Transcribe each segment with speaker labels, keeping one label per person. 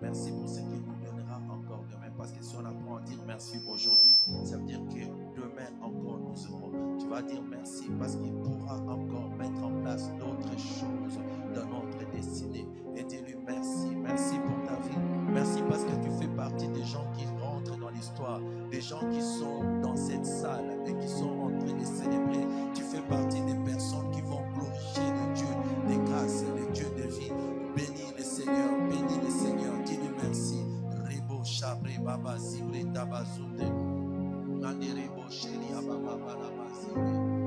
Speaker 1: Merci pour ce qu'il nous donnera encore demain. Parce que si on apprend à dire merci aujourd'hui, ça veut dire que demain encore nous aurons. Tu vas dire merci parce qu'il pourra encore mettre en place d'autres choses dans notre destinée. Et dis-lui merci. Merci pour ta vie. Merci parce que tu fais partie des gens qui rentrent dans l'histoire, des gens qui sont dans cette salle et qui sont en train de célébrer. Tu fais partie des personnes qui vont glorifier le Dieu des grâces, le Dieu de vie. Bénis le Seigneur, bénis le Seigneur. Dis-lui merci. Rebo Chabré Baba Zibré Tabazunde. Manderebo Chéri Ababa Balaba Zibré.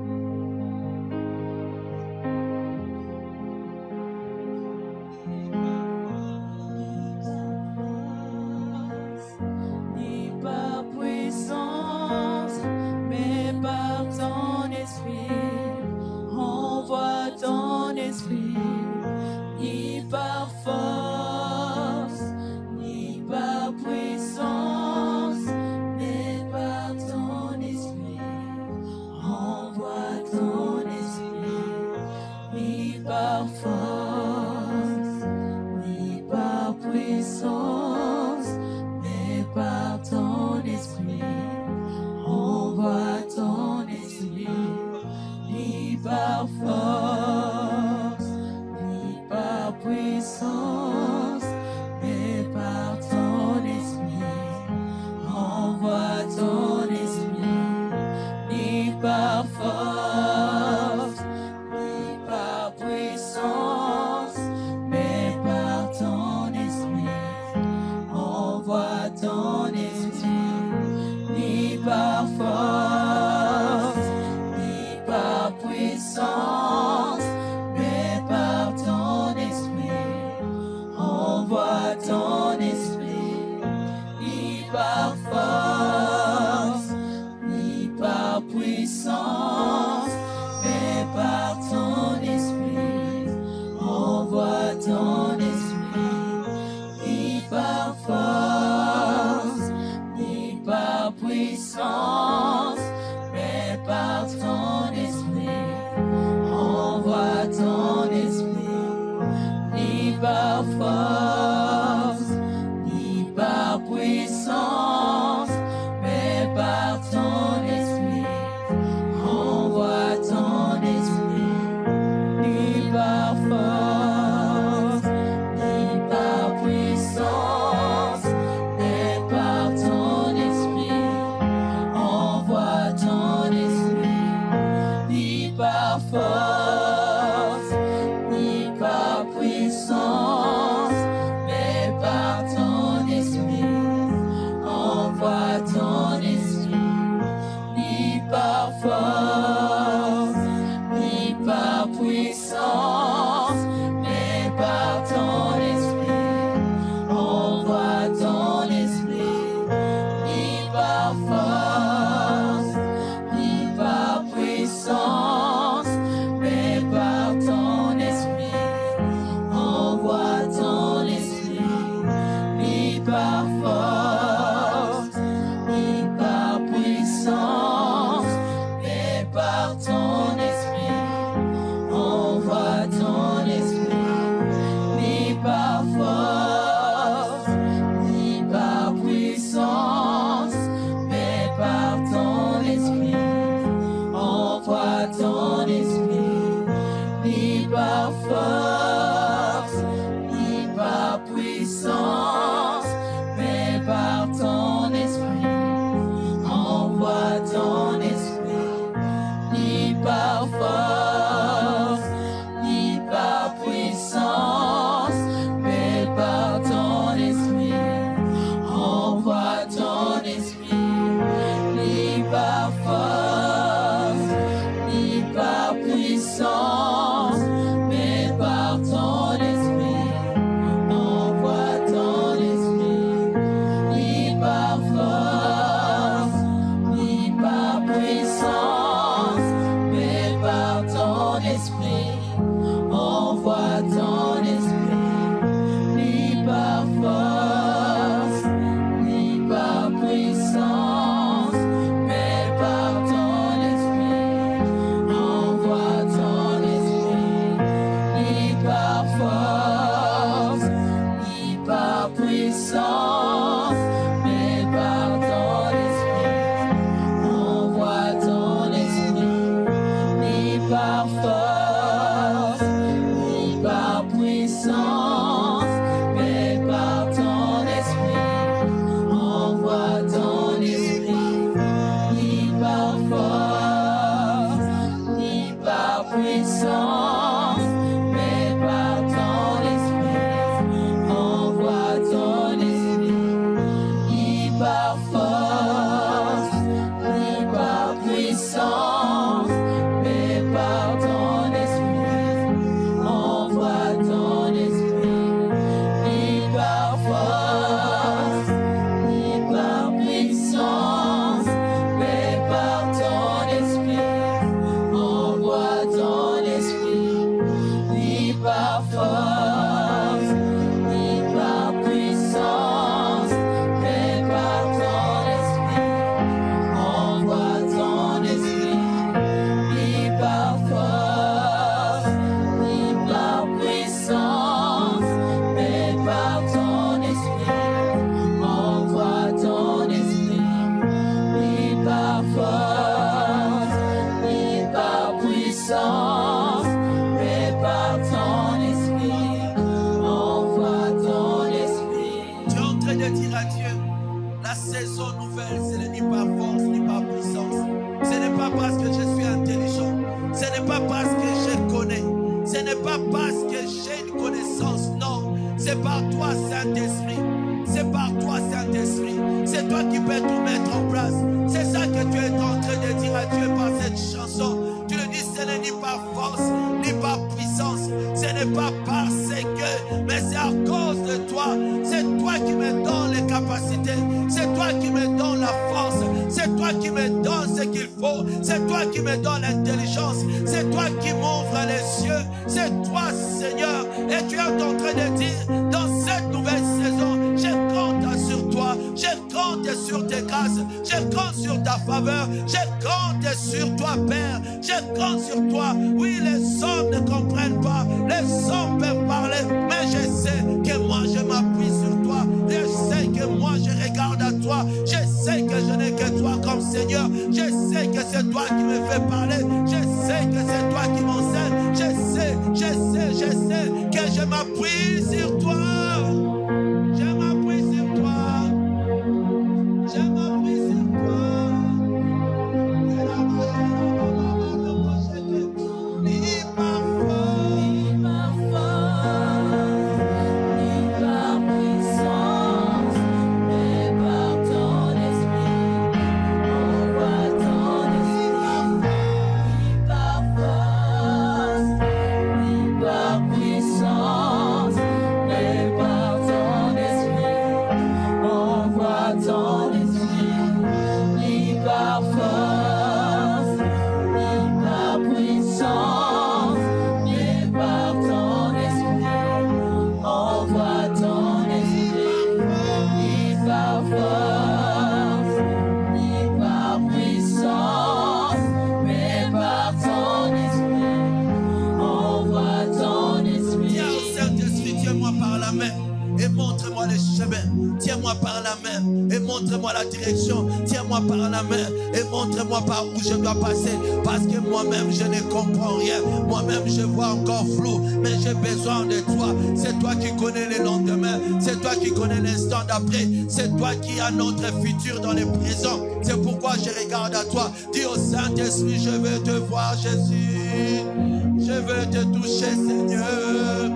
Speaker 2: Ton esprit, ni par force, puissance, mais par ton esprit. Envoie ton esprit, ni par force, ni par puissance, mais par ton esprit. Envoie ton esprit, ni par force, ni par puissance, mais par ton esprit. Envoie ton esprit, ni par force, ni par puissance, mais par ton esprit. Envoie ton esprit, ni par force, ni par puissance, mais par ton esprit. Envoie ton esprit, ni par force, ni par puissance, mais par ton esprit. Envoie ton esprit, ni par force, ni par puissance, mais par ton esprit. Envoie ton esprit, ni par force, ni par puissance, mais par ton esprit. Envoie ton esprit.
Speaker 1: Tu es en train de dire à Dieu, la saison nouvelle, ce n'est ni par force, ni par puissance. Ce n'est pas parce que je suis intelligent. Ce n'est pas parce que je connais. Ce n'est pas parce que j'ai une connaissance. Non, c'est par toi, Saint-Esprit. C'est par toi, Saint-Esprit. C'est toi qui peux tout mettre en place. C'est ça que tu es en train de dire à Dieu par cette chanson. Tu le dis, ce n'est ni par force, ni par puissance. Ce n'est pas parce que, mais c'est à cause de toi. C'est toi qui me donnes les capacités. C'est toi qui me donnes la force. C'est toi qui me donnes ce qu'il faut. C'est toi qui me donnes l'intelligence. C'est toi qui m'ouvre les yeux. C'est toi, Seigneur. Et tu es en train de dire, dans cette nouvelle saison, je compte sur toi. Je compte sur tes grâces. Je compte sur ta faveur. Je compte sur toi, Père. Je compte sur toi. Oui, les hommes ne comprennent pas. Les hommes peuvent parler. Mais je sais que moi, je m'appuie sur toi. Je sais que moi, je regarde à toi. Je sais que je n'ai que toi comme Seigneur. Je sais que c'est toi qui me fais parler. Je sais que c'est toi qui m'enseigne. Je sais que je m'appuie sur toi. Je m'appuie sur toi. Je m'appuie sur toi. Ni par force,
Speaker 2: Ni par force, ni par puissance, mais par ton esprit. Envoie ton esprit, ni par force, ni par puissance, mais par ton esprit. Envoie ton esprit, ni par force, ni par puissance, mais par ton esprit. Envoie ton esprit, ni par force, ni par puissance, mais par ton esprit. Envoie ton esprit.
Speaker 1: Tiens au Saint-Esprit, tiens-moi par la main et montre-moi les chemins. Tiens-moi par la main et montre-moi la direction. Tiens-moi par la main et montre-moi par où je dois passer. Parce que moi-même, je ne comprends rien. Moi-même, je vois encore flou. Mais j'ai besoin de toi. C'est toi qui connais les lendemains. C'est toi qui connais l'instant d'après. C'est toi qui as notre futur dans le présent. C'est pourquoi je regarde à toi. Dis au Saint-Esprit, je veux te voir, Jésus. Je veux te toucher, Seigneur.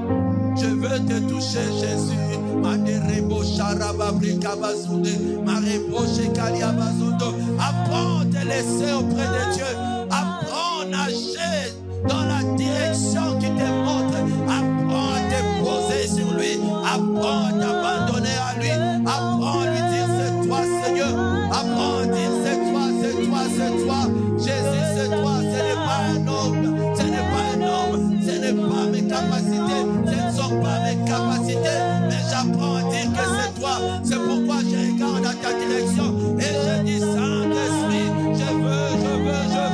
Speaker 1: Je veux te toucher, Jésus. Maderebo Sharababrika Bazunde, Marebo Shekalia Bazundo. Apprends à te laisser auprès de Dieu. Apprends à nager dans la direction qui te montre. Apprends à te poser sur lui. Apprends à t'abandonner à lui. Apprends à lui dire c'est toi, Seigneur. Apprends à dire c'est toi, c'est toi, c'est toi. Jésus, c'est toi. Ce n'est pas un homme. Ce n'est pas un homme. Ce n'est pas mes capacités. Ce ne sont pas mes capacités. Mais j'apprends à dire que c'est toi. C'est pourquoi je regarde à ta direction. Et je dis Saint-Esprit, je veux te toucher.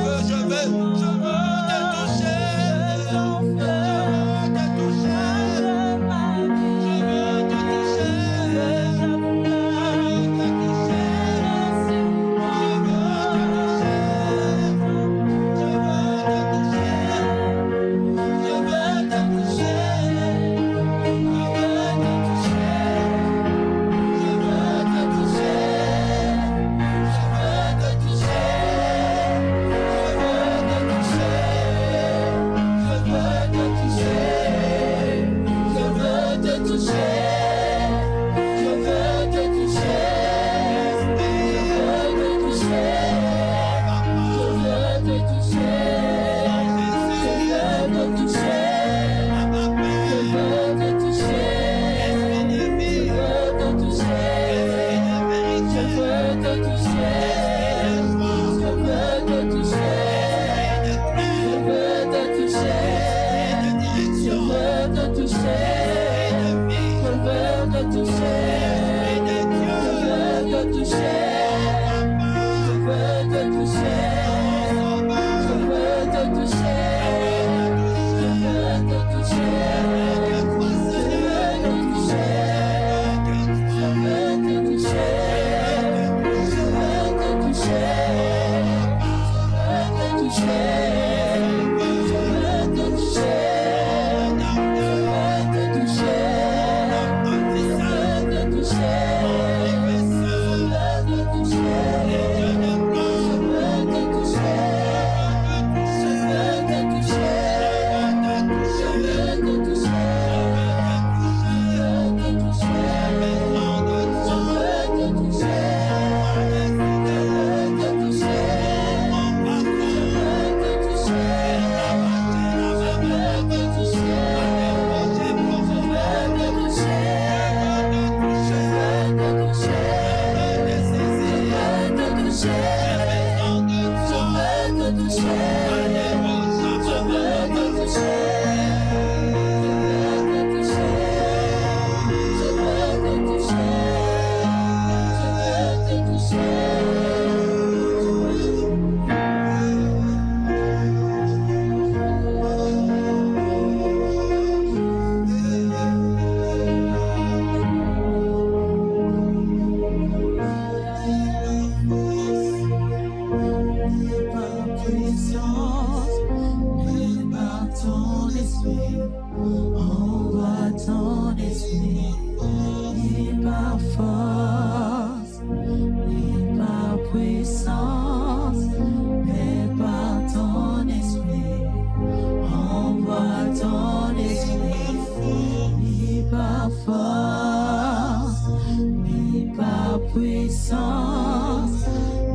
Speaker 2: puissance,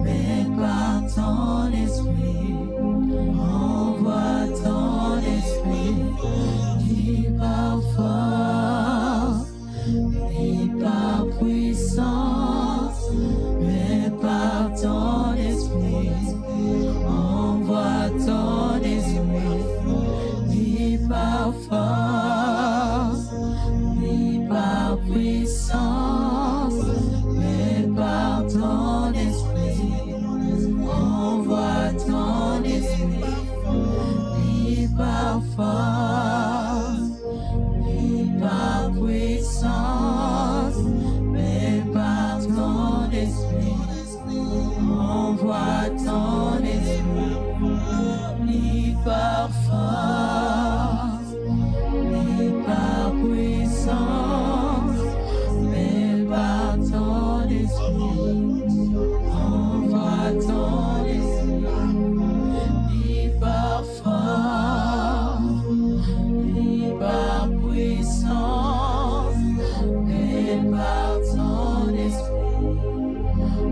Speaker 2: mais par ton esprit. Envoie ton esprit, ni par force, ni par puissance, mais par ton esprit. Envoie ton esprit, ni par force, ni par puissance, mais par ton esprit. Envoie ton esprit, ni par force, ni par puissance, mais par ton esprit. Envoie ton esprit, ni par force, ni par puissance, mais par ton esprit. Envoie ton esprit, ni par force, ni par puissance, mais par ton esprit.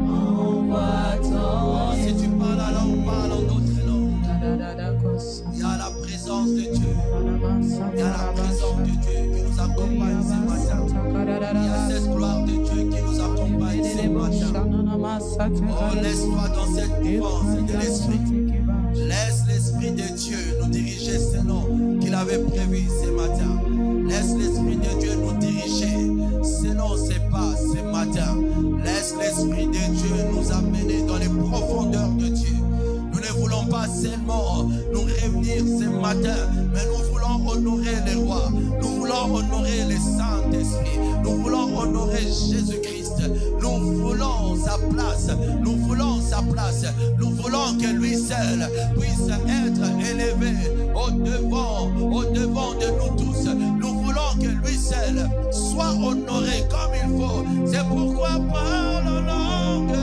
Speaker 2: Envoie ton
Speaker 1: Si
Speaker 2: esprit.
Speaker 1: tu parles la langue, parle en d'autres langues. Il y a la présence de Dieu. Il y a la présence de Dieu qui nous accompagne ce matin. Il y a cette gloire de Dieu qui nous accompagne ce matin. Oh, laisse-toi dans cette mouvance de l'Esprit. Laisse l'Esprit de Dieu nous diriger selon qu'il avait prévu ce matin. Laisse l'Esprit de Dieu nous diriger selon ses pas ce matin. Laisse l'Esprit de Dieu nous amener dans les profondeurs de Dieu. Nous ne voulons pas seulement nous réunir ce matin, mais nous voulons honorer les rois. Nous voulons honorer le Saint-Esprit. Nous voulons honorer Jésus-Christ. Nous voulons sa place. Nous voulons sa place. Nous voulons que lui seul puisse être élevé au-devant de nous tous. Nous voulons que lui seul soit honoré comme il faut. C'est pourquoi parle en langue.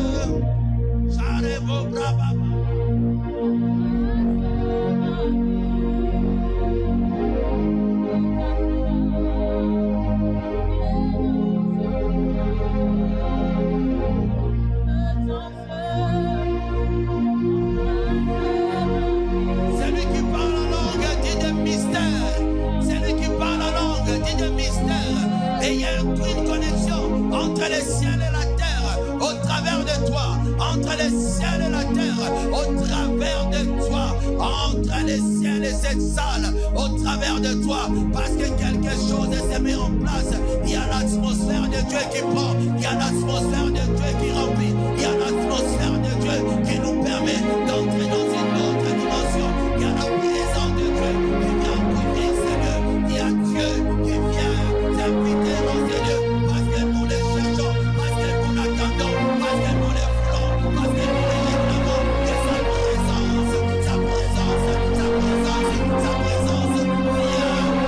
Speaker 1: Celui qui parle en langue dit des mystères. Celui qui parle en langue dit des mystères. Et il y a une connexion entre les ciels et la terre au travers de toi. Entre les ciels et la terre au travers de toi. Entre les ciels et cette salle au travers de toi. Parce que quelque chose se met en place. Il y a l'atmosphère de Dieu qui prend. Il y a l'atmosphère de Dieu qui remplit. Il y a l'atmosphère de Dieu qui nous permet d'entrer dans une autre dimension. Il y a la présence de Dieu qui vient couvrir ces lieux. Il y a Dieu qui vient t'inviter dans ces lieux. Parce que nous les cherchons. Parce que nous l'attendons. Parce que nous les voulons. Parce que nous les réclamons. Et sa présence vient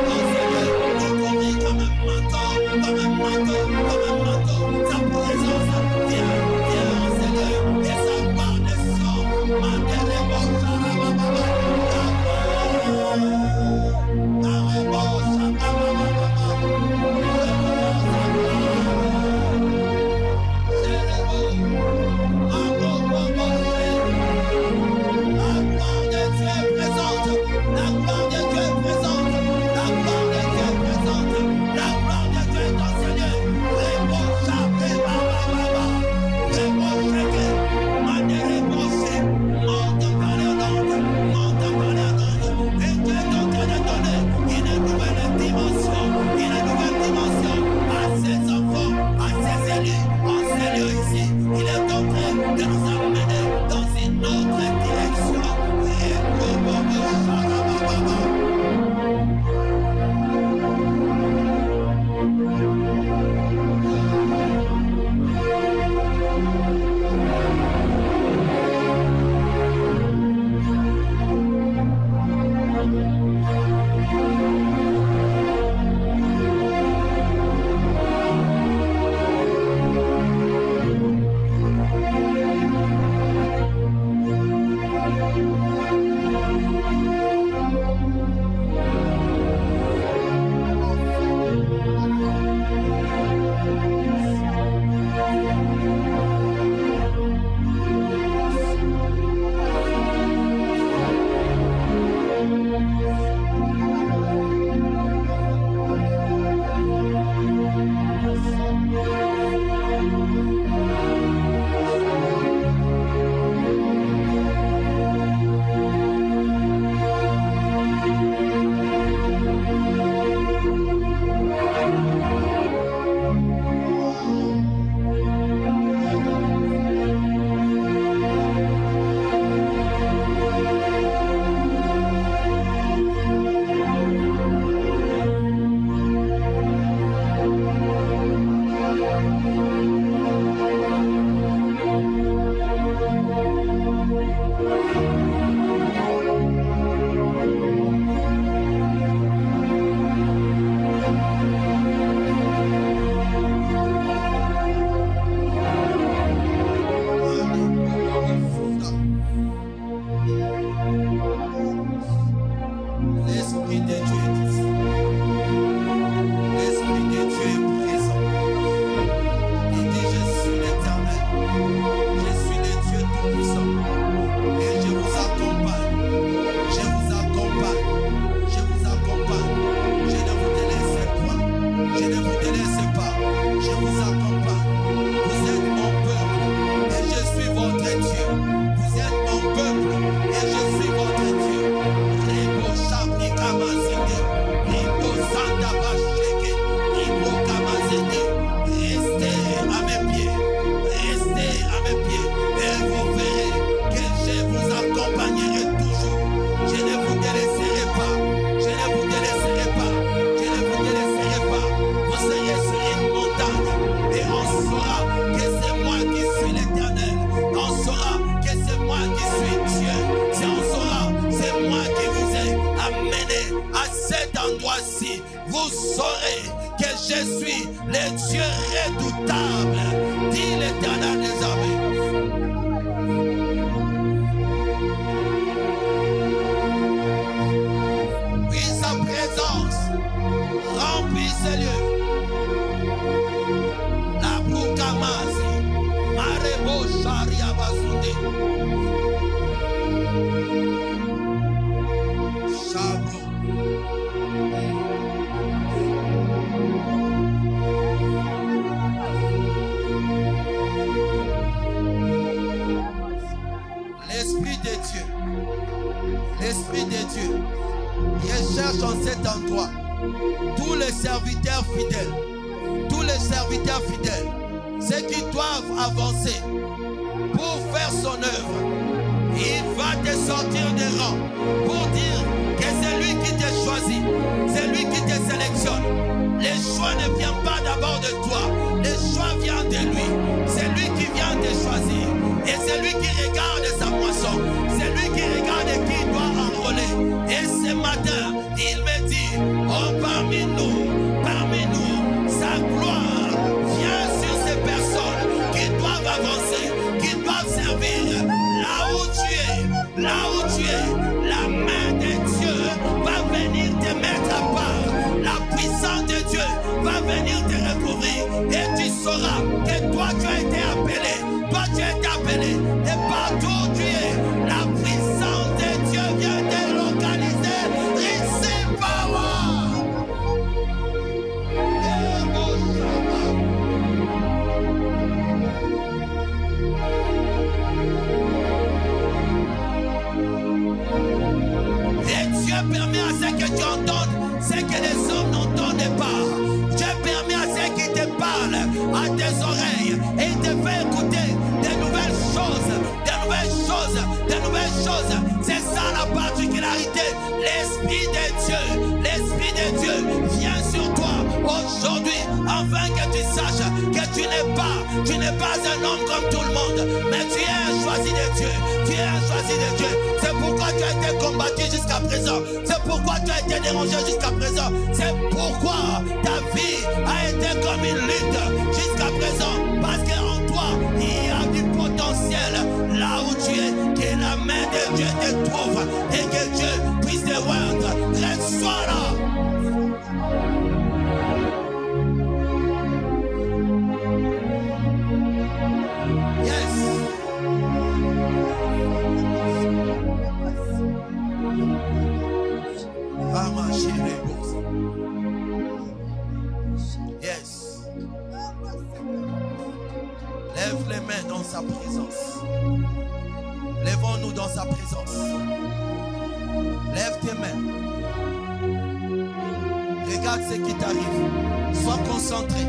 Speaker 1: dans ces lieux. Nous couvrir comme un manteau. Comme un manteau. Comme un manteau. saura que c'est moi qui suis l'Éternel. On saura que c'est moi qui suis Dieu. On saura, c'est moi qui vous ai amené à cet endroit-ci. Vous saurez que je suis le Dieu redoutable, dit l'Éternel des armées. Oui, sa présence remplit ce lieu. La Boukamasi, Marebo Sharia Basunde. Chabro. L'Esprit de Dieu, recherche en cet endroit tous les serviteurs fidèles, ceux qui doivent avancer pour faire son œuvre. Il va te sortir des rangs pour dire que c'est lui qui t'a choisi, c'est lui qui te sélectionne. Le choix ne vient pas d'abord de toi, le choix vient de lui. C'est lui qui vient te choisir et c'est lui qui regarde sa moisson, c'est lui qui regarde qui doit enrôler. Et ce matin, il me dit, oh parmi nous, sa gloire vient sur ces personnes qui doivent avancer, qui doivent servir. Là où tu es, la main de Dieu va venir te mettre à part. La puissance de Dieu va venir te recouvrir. Et tu sauras que toi tu as été appelé. Et partout où tu es, la puissance de Dieu vient te localiser. Receive power. Et Dieu permet à ce que tu entendes ce que les hommes n'entendent pas. Dieu permet à ce qui te parlent à tes oreilles et il te fait écouter des nouvelles choses. C'est ça la particularité. L'Esprit de Dieu vient sur toi aujourd'hui, afin que tu saches que tu n'es pas un homme comme tout le monde, mais tu es un choisi de Dieu. C'est pourquoi tu as été combattu jusqu'à présent. C'est pourquoi tu as été dérangé jusqu'à présent. C'est pourquoi ta vie a été comme une lutte jusqu'à présent. Parce qu'en toi, il y a du potentiel. Là où tu es, que la main de Dieu te trouve et que Dieu puisse te rendre. Reçois là. Yes. Yes. Lève les mains dans sa présence. Lèvons-nous dans sa présence. Lève tes mains. Regarde ce qui t'arrive. Sois concentré.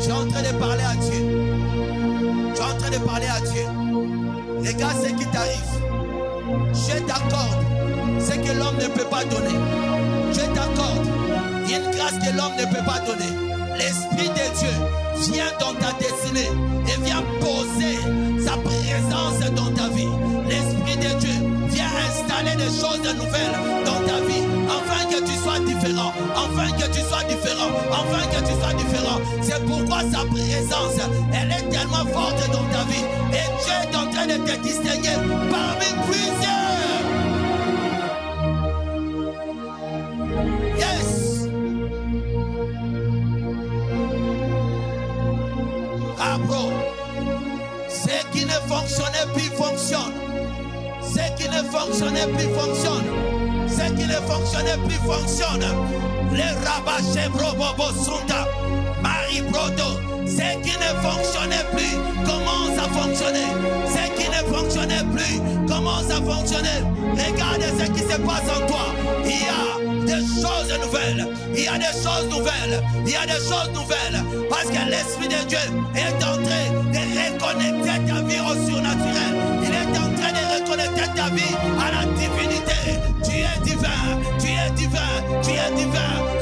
Speaker 1: Tu es en train de parler à Dieu. Regarde ce qui t'arrive. Je t'accorde ce que l'homme ne peut pas donner. Je t'accorde une grâce que l'homme ne peut pas donner. L'Esprit de Dieu vient dans ta destinée et vient poser sa présence dans ta vie. L'Esprit de Dieu vient installer des choses nouvelles dans ta vie, afin que tu sois différent, C'est pourquoi sa présence, elle est tellement forte dans ta vie. Et Dieu est en train de te distinguer parmi plusieurs. Yes. Ah bro, ce qui ne fonctionnait plus fonctionne. Ce qui ne fonctionnait plus fonctionne. Les rabachés brobobo sunda, Marie Brodo. Ce qui ne fonctionnait plus commence à fonctionner. Ce qui ne fonctionnait plus commence à fonctionner. Regarde ce qui se passe en toi. Il y a des choses nouvelles. Parce que l'Esprit de Dieu est en train de reconnecter ta vie au surnaturel. Il est en train de reconnecter ta vie à la divinité. Tu es divin.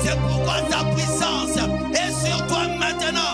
Speaker 1: C'est pourquoi ta puissance est sur toi maintenant.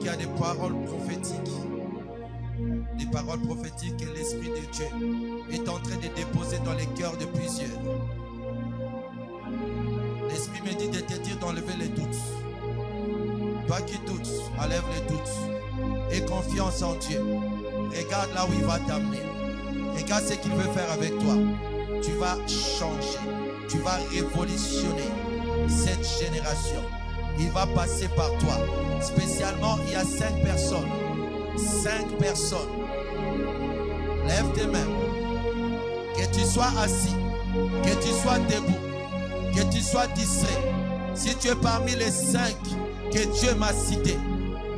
Speaker 1: qu'il y a des paroles prophétiques. Des paroles prophétiques que l'Esprit de Dieu est en train de déposer dans les cœurs de plusieurs. L'Esprit me dit de te dire d'enlever les doutes. Toi qui doutes, enlève les doutes. Aie confiance en Dieu. Regarde là où il va t'amener. Regarde ce qu'il veut faire avec toi. Tu vas changer. Tu vas révolutionner cette génération. Il va passer par toi. Spécialement, il y a 5 personnes. 5 personnes. Lève tes mains. Que tu sois assis. Que tu sois debout. Que tu sois distrait. Si tu es parmi les 5 que Dieu m'a cités,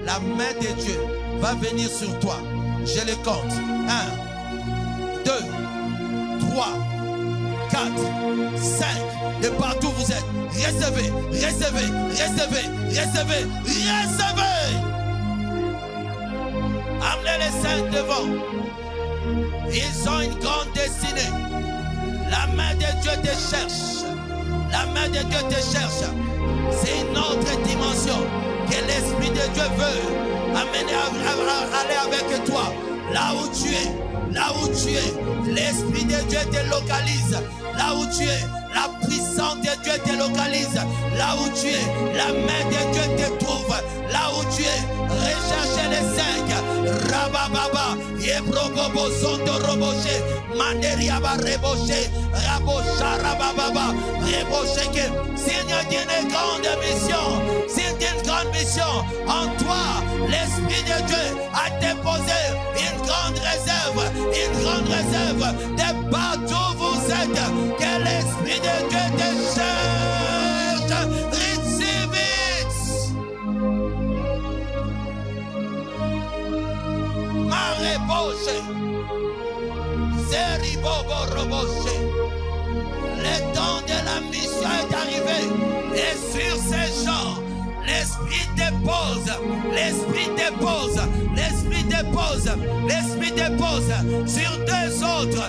Speaker 1: la main de Dieu va venir sur toi. Je les compte. 1, 2, 3, 4, 5. De partout où vous êtes. Recevez, recevez, recevez, recevez, recevez. Amenez les 5 devant. Ils ont une grande destinée. La main de Dieu te cherche. La main de Dieu te cherche. C'est une autre dimension que l'Esprit de Dieu veut amener à aller avec toi. Là où tu es, là où tu es, l'Esprit de Dieu te localise. Là où tu es, la puissance de Dieu te localise. Là où tu es, la main de Dieu te trouve. Là où tu es, recherchez les 5. Rabababa, Yebrogobo Sondo Roboché, Manderiaba Reboché, Rabocha Rabababa, Reboché. Signe d'une grande mission, signe d'une grande mission. En toi, l'Esprit de Dieu a déposé une grande réserve de partout où vous êtes. Que l'Esprit de Dieu te cherche. Receive it. Mareboche. Zeribobo Roboche. Le temps de la mission est arrivé. Et sur ces gens, l'Esprit dépose, l'Esprit dépose, l'Esprit dépose, l'Esprit dépose sur 2 autres,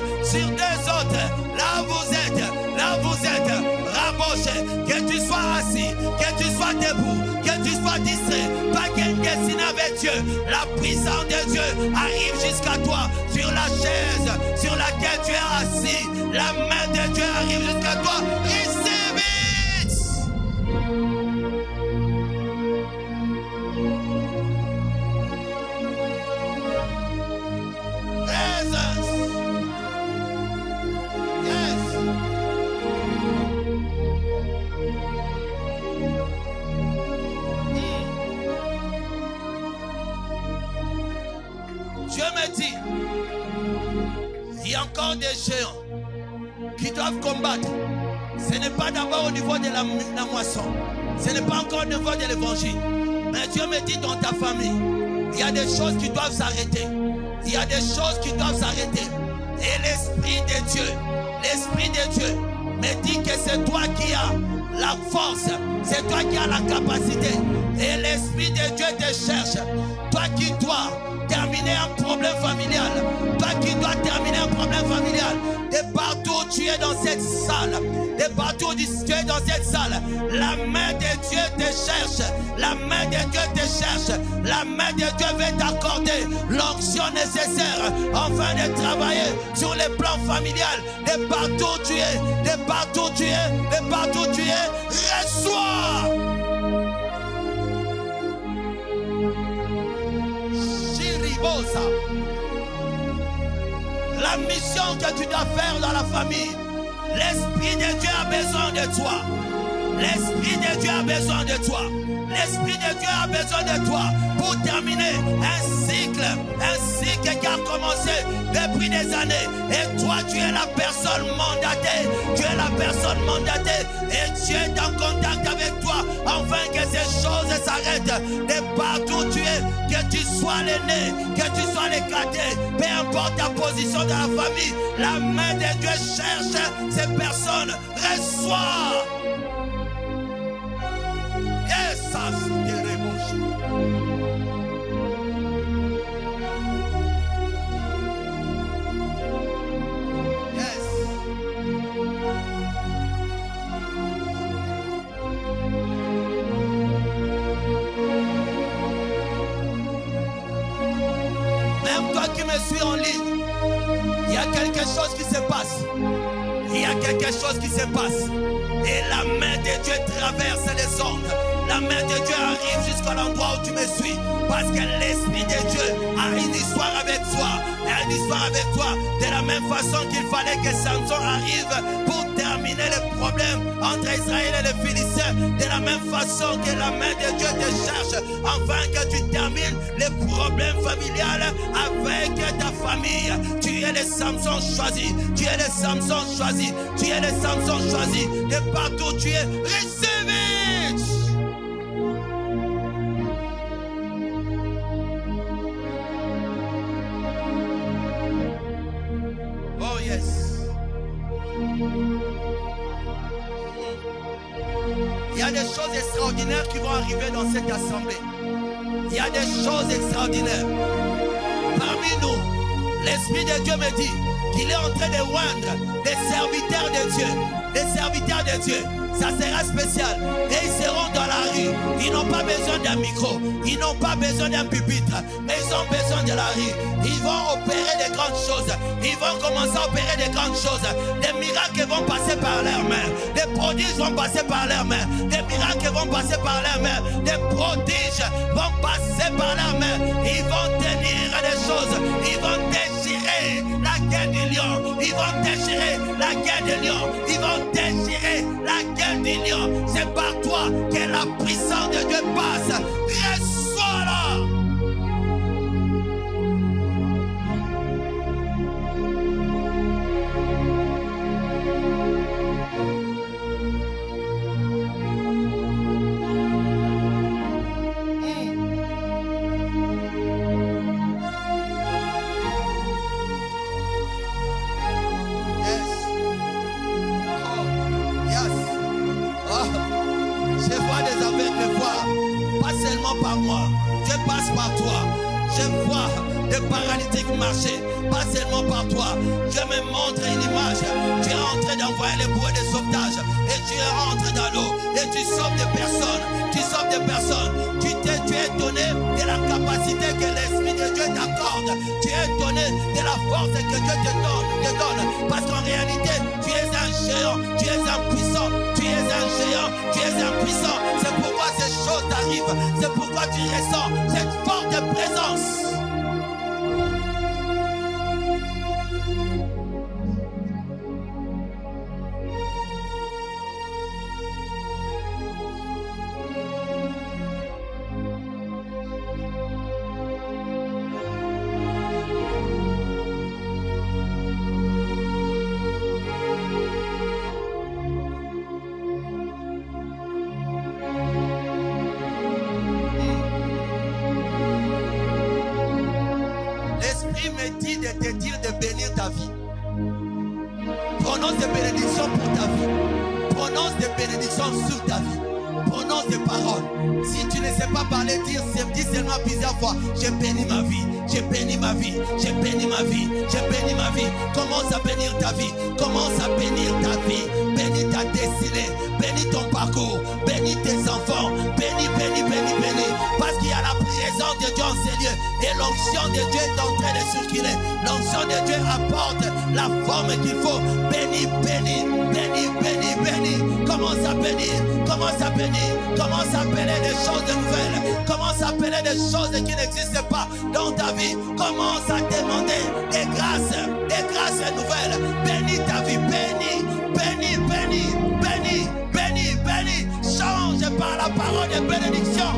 Speaker 1: là vous êtes, raboché, que tu sois assis, que tu sois debout, que tu sois distrait, pas qu'un destiné avec Dieu, la puissance de Dieu arrive jusqu'à toi, sur la chaise, sur laquelle tu es assis, la main de Dieu arrive jusqu'à toi, receive it! Dieu me dit, il y a encore des géants qui doivent combattre. Ce n'est pas d'abord au niveau de la moisson. Ce n'est pas encore au niveau de l'évangile. Mais Dieu me dit dans ta famille, il y a des choses qui doivent s'arrêter. Il y a des choses qui doivent s'arrêter. Et l'Esprit de Dieu me dit que c'est toi qui as la force. C'est toi qui as la capacité. Et l'Esprit de Dieu te cherche. Toi qui dois terminer un problème familial. Toi qui dois terminer un problème familial. De partout où tu es dans cette salle. De partout où tu es dans cette salle. La main de Dieu te cherche. La main de Dieu te cherche. La main de Dieu veut t'accorder l'onction nécessaire afin de travailler sur le plan familial. De partout où tu es. De partout où tu es. De partout où tu es. Reçois. La mission que tu dois faire dans la famille, l'Esprit de Dieu a besoin de toi. L'Esprit de Dieu a besoin de toi. L'Esprit de Dieu a besoin de toi pour terminer un cycle qui a commencé depuis des années. Et toi, tu es la personne mandatée. Tu es la personne mandatée. Et Dieu est en contact avec toi afin que ces choses s'arrêtent. De partout où tu es, que tu sois l'aîné, que tu sois le cadet, peu importe ta position dans la famille, la main de Dieu cherche ces personnes. Reçois. Yes, ça c'est me suis en ligne, il y a quelque chose qui se passe. Il y a quelque chose qui se passe. Et la main de Dieu traverse les ondes. La main de Dieu arrive jusqu'à l'endroit où tu me suis. Parce que l'Esprit de Dieu a une histoire avec toi. A une histoire avec toi. De la même façon qu'il fallait que Samson arrive pour terminer le problème entre Israël et les Philistins. De la même façon que la main de Dieu te cherche. Afin que tu termines les problèmes familiales avec ta famille. Tu es le Samson choisi. Tu es le Samson choisi. Tu es le Samson choisi. De partout tu es. Receive it. Oh yes. Il y a des choses extraordinaires qui vont arriver dans cette assemblée. Il y a des choses extraordinaires. Parmi nous, l'Esprit de Dieu me dit qu'il est en train de oindre des serviteurs de Dieu. Des serviteurs de Dieu. Ça sera spécial. Et ils seront dans la rue. Ils n'ont pas besoin d'un micro. Ils n'ont pas besoin d'un pupitre. Mais ils ont besoin de la rue. Ils vont opérer des grandes choses. Ils vont commencer à opérer des grandes choses. Des miracles vont passer par leurs mains. Des prodiges vont passer par leurs mains. Des miracles vont passer par leurs mains. Des prodiges vont passer par leurs mains. Ils vont tenir des choses. Ils vont déchirer la guerre du lion. Ils vont déchirer la guerre du lion. Ils vont déchirer la guerre du lion. C'est par toi que la puissance de Dieu passe. Reçois-la. Par moi, Dieu passe par toi. Je vois des paralytiques marcher, pas seulement par toi. Dieu me montre une image. Tu es en train d'envoyer les bouées de sauvetage et tu rentres dans l'eau et tu sauves des personnes. Tu sauves des personnes. Tu es donné de la capacité que l'Esprit de Dieu t'accorde. Tu es donné de la force que Dieu te donne. Parce qu'en réalité, tu es un géant, tu es un puissant, tu es un géant, tu es un puissant. C'est pourquoi ces choses t'arrivent. C'est pourquoi tu ressens cette forte présence. Prononce des bénédictions pour ta vie. Prononce des bénédictions sur ta vie. Prononce des paroles. Si tu ne sais pas parler, dis seulement plusieurs fois. J'ai béni ma vie. J'ai béni ma vie. J'ai béni ma vie. J'ai béni ma vie. Commence à bénir ta vie. Commence à bénir ta vie. Bénis ta destinée. Bénis ton parcours. Bénis tes enfants. Bénis, bénis, bénis, bénis. Parce qu'il y a la présence de Dieu en ces lieux. Et l'onction de Dieu est en train de circuler. L'onction de Dieu apporte la forme qu'il faut. Bénis, bénis, bénis, bénis, bénis. Commence à bénir. Commence à bénir. Commence à appeler des choses nouvelles. Commence à appeler des choses qui n'existent pas dans ta vie. Commence à demander des grâces nouvelles. Bénis ta vie. Bénis, bénis, bénis, bénis, bénis, bénis. Change par la parole de bénédiction.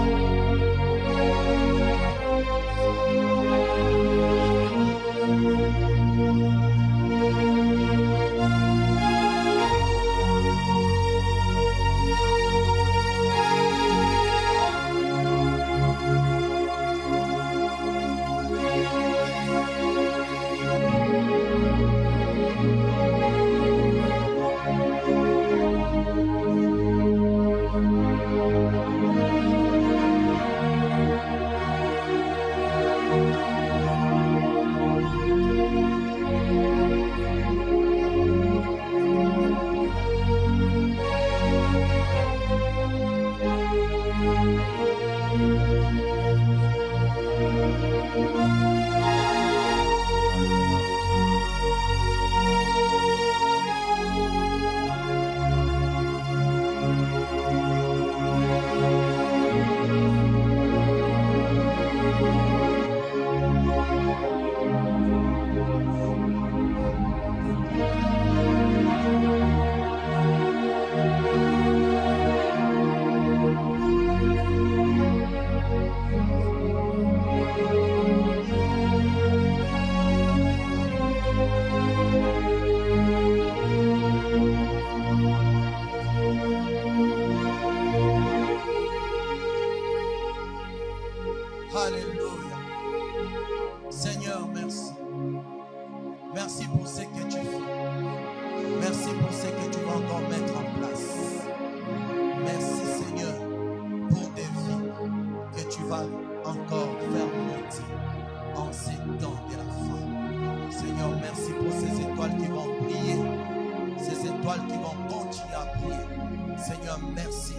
Speaker 1: merci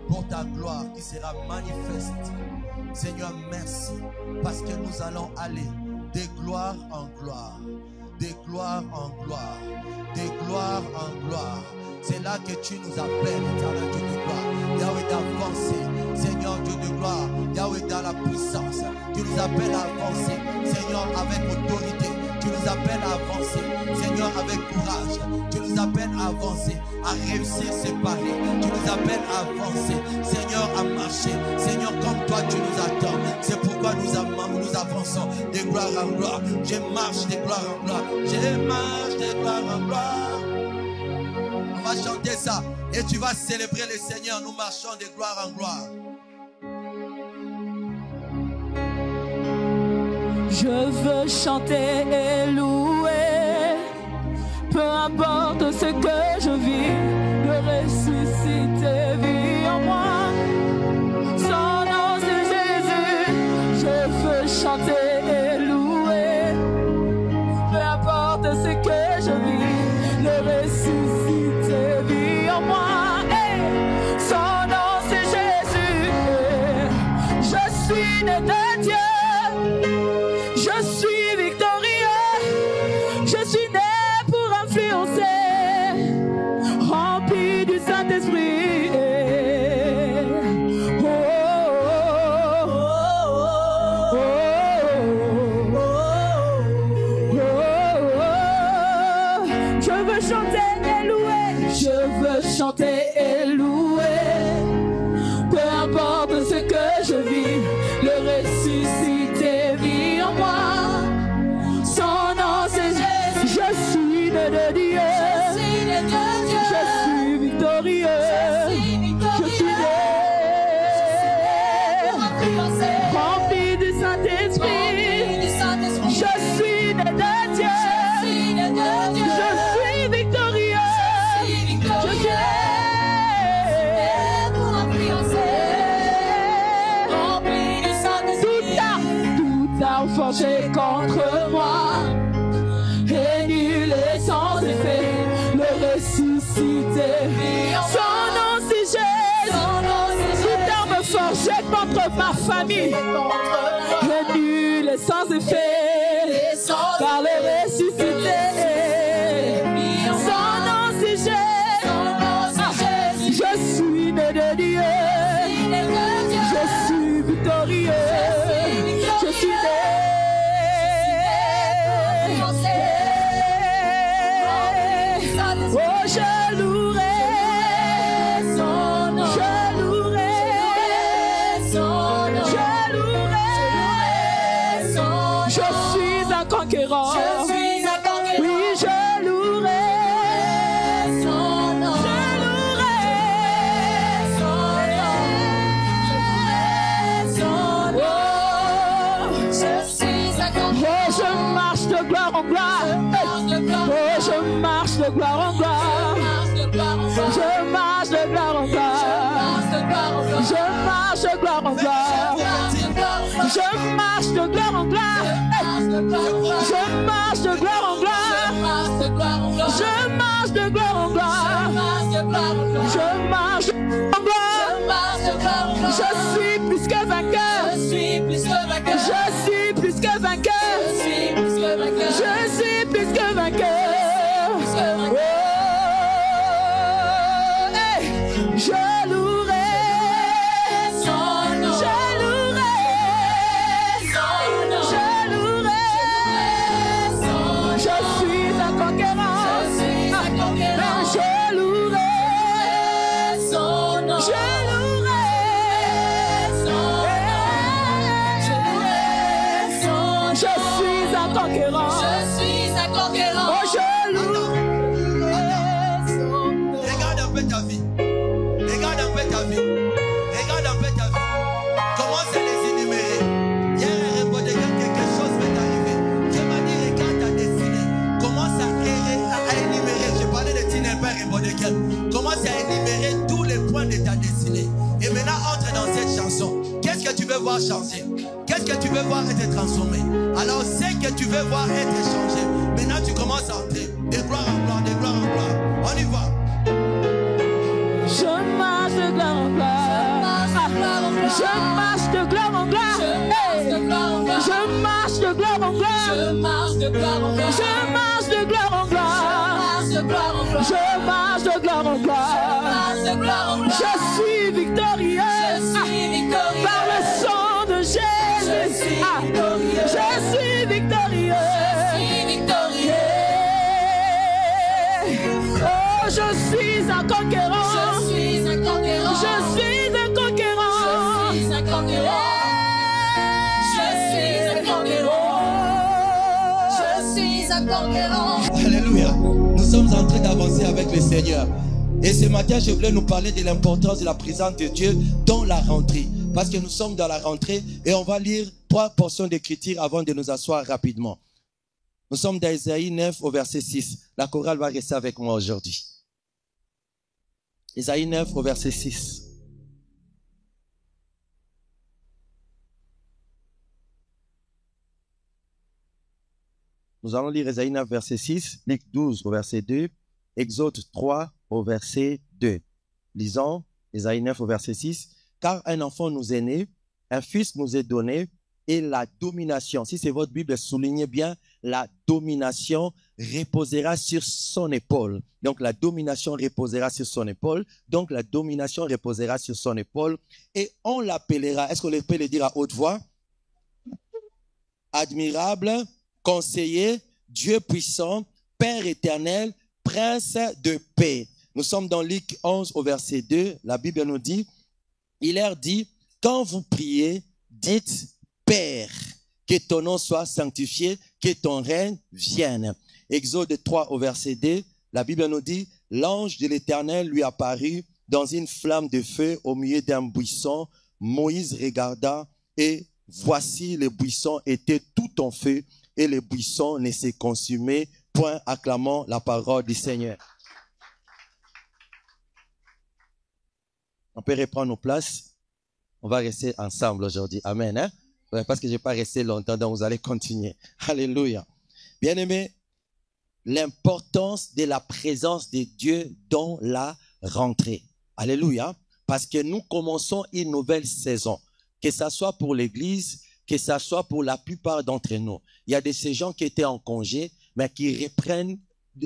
Speaker 1: pour ta gloire qui sera manifeste. Seigneur, merci parce que nous allons aller de gloire en gloire, de gloire en gloire, de gloire en gloire. C'est là que tu nous appelles, éternel Dieu de gloire. Yahweh, d'avancer, Seigneur Dieu de gloire. Yahweh, dans la puissance, tu nous appelles à avancer, Seigneur, avec autorité. Tu nous appelles à avancer, Seigneur, avec courage. Tu nous appelles à avancer, à réussir ces paris. Tu nous appelles à avancer, Seigneur, à marcher. Seigneur, comme toi, tu nous attends. C'est pourquoi nous avançons de gloire en gloire. Je marche de gloire en gloire. Je marche de gloire en gloire. On va chanter ça et tu vas célébrer le Seigneur. Nous marchons de gloire en gloire.
Speaker 2: Je veux chanter et louer, peu importe ce que je vis, le ressuscité vit en moi. Son nom c'est Jésus. Je veux chanter et louer, peu importe ce que je vis, le ressuscité vit en moi. Hey, son nom c'est Jésus. Je suis né de Dieu. Je suis victorieux, je suis né pour influencer, rempli du Saint-Esprit. Oh, oh, oh, oh, oh. Je veux chanter et louer, je veux chanter et louer, peu importe ce que je vis, le ressuscité vit en moi. Son nom c'est Jésus. Je suis né de Dieu. Je suis né de Dieu. Je suis victorieux. Je suis né rempli du Saint-Esprit. Je suis né de Dieu. Je suis victorieux. Je suis pour influencer. Rempli du Saint-Esprit. Tout arme forgé contre moi, et nul est sans effet, le ressuscité. Son nom c'est Jésus. Toute arme forgée contre ma famille, et nul est sans effet, car le ressuscité. Son nom c'est Jésus. Je suis né de Dieu. Je suis victorieux. Je suis né. Oh, je louerai son nom. Je louerai son nom. Je louerai son nom. Je suis un conquérant. Je suis un conquérant. Oui, je louerai son nom. Je louerai son nom. Oh, je suis un conquérant. Oh, je marche de gloire en gloire. Oh, je marche de gloire en gloire. Je marche de gloire en gloire. Je marche de gloire en gloire. Je marche de gloire en gloire. Je marche de gloire en gloire. Je marche de gloire en gloire. Je marche en gloire. Je suis plus que vainqueur. Je suis plus que vainqueur. Je suis plus que vainqueur. Je suis plus que vainqueur. Oh, hey, je louerai son nom. Je louerai son nom. Je louerai son nom. Je suis un conquérant. Je suis un conquérant. Je louerai son nom. Je louerai son nom. Je louerai son nom. Je suis un conquérant. Je suis un conquérant. Oh, je louerai.
Speaker 1: Regarde un peu ta vie. Regarde un peu ta vie. Regarde un peu ta vie. Commence à les énumérer. Hier, quelque chose va t'arriver. Dieu m'a dit, regarde ta destinée. Commence à énumérer. J'ai parlé de Tinelbert et Bodekel. Commence à énumérer tous les points de ta destinée. Et maintenant, entre dans cette chanson. Qu'est-ce que tu veux voir changer? Qu'est-ce que tu veux voir être transformé? Alors, c'est que tu veux voir être changé. Maintenant, tu commences à entrer. De gloire en gloire, de gloire en gloire. On y va.
Speaker 2: Je marche. Je marche de gloire en gloire. Je marche de gloire en gloire. Je marche de gloire en gloire. Je marche de gloire en gloire. Je marche de gloire en gloire. Je suis victorieux. Par le sang de Jésus. Je suis victorieux. Oh, je suis un conquérant. Je suis un conquérant. Je suis un conquérant. Je suis un conquérant. Je suis un conquérant.
Speaker 1: Alléluia. Nous sommes en train d'avancer avec le Seigneur. Et ce matin, je voulais nous parler de l'importance de la présence de Dieu dans la rentrée. Parce que nous sommes dans la rentrée et on va lire 3 portions d'écriture avant de nous asseoir rapidement. Nous sommes dans Ésaïe 9 au verset 6. La chorale va rester avec moi aujourd'hui. Ésaïe 9 au verset 6. Nous allons lire Ésaïe 9 verset 6, Luc 12 au verset 2, Exode 3 au verset 2. Lisons Ésaïe 9 au verset 6. Car un enfant nous est né, un fils nous est donné, et la domination, si c'est votre Bible, soulignez bien, la domination reposera sur son épaule. Donc la domination reposera sur son épaule. Donc la domination reposera sur son épaule. Et on l'appellera, est-ce qu'on peut le dire à haute voix? Admirable, conseiller, Dieu puissant, Père éternel, Prince de paix. Nous sommes dans Luc 11 au verset 2. La Bible nous dit, il leur dit, quand vous priez, dites, Père, que ton nom soit sanctifié, que ton règne vienne. Exode 3 au verset 2, la Bible nous dit, l'ange de l'Éternel lui apparut dans une flamme de feu au milieu d'un buisson. Moïse regarda et voici le buisson était tout en feu et le buisson ne s'est consumé point. Acclamons la parole du Seigneur. On peut reprendre nos places. On va rester ensemble aujourd'hui. Amen. Hein? Parce que je n'ai pas resté longtemps, donc vous allez continuer. Alléluia. Bien-aimés, l'importance de la présence de Dieu dans la rentrée. Alléluia. Parce que nous commençons une nouvelle saison. Que ça soit pour l'Église, que ça soit pour la plupart d'entre nous. Il y a de ces gens qui étaient en congé, mais qui reprennent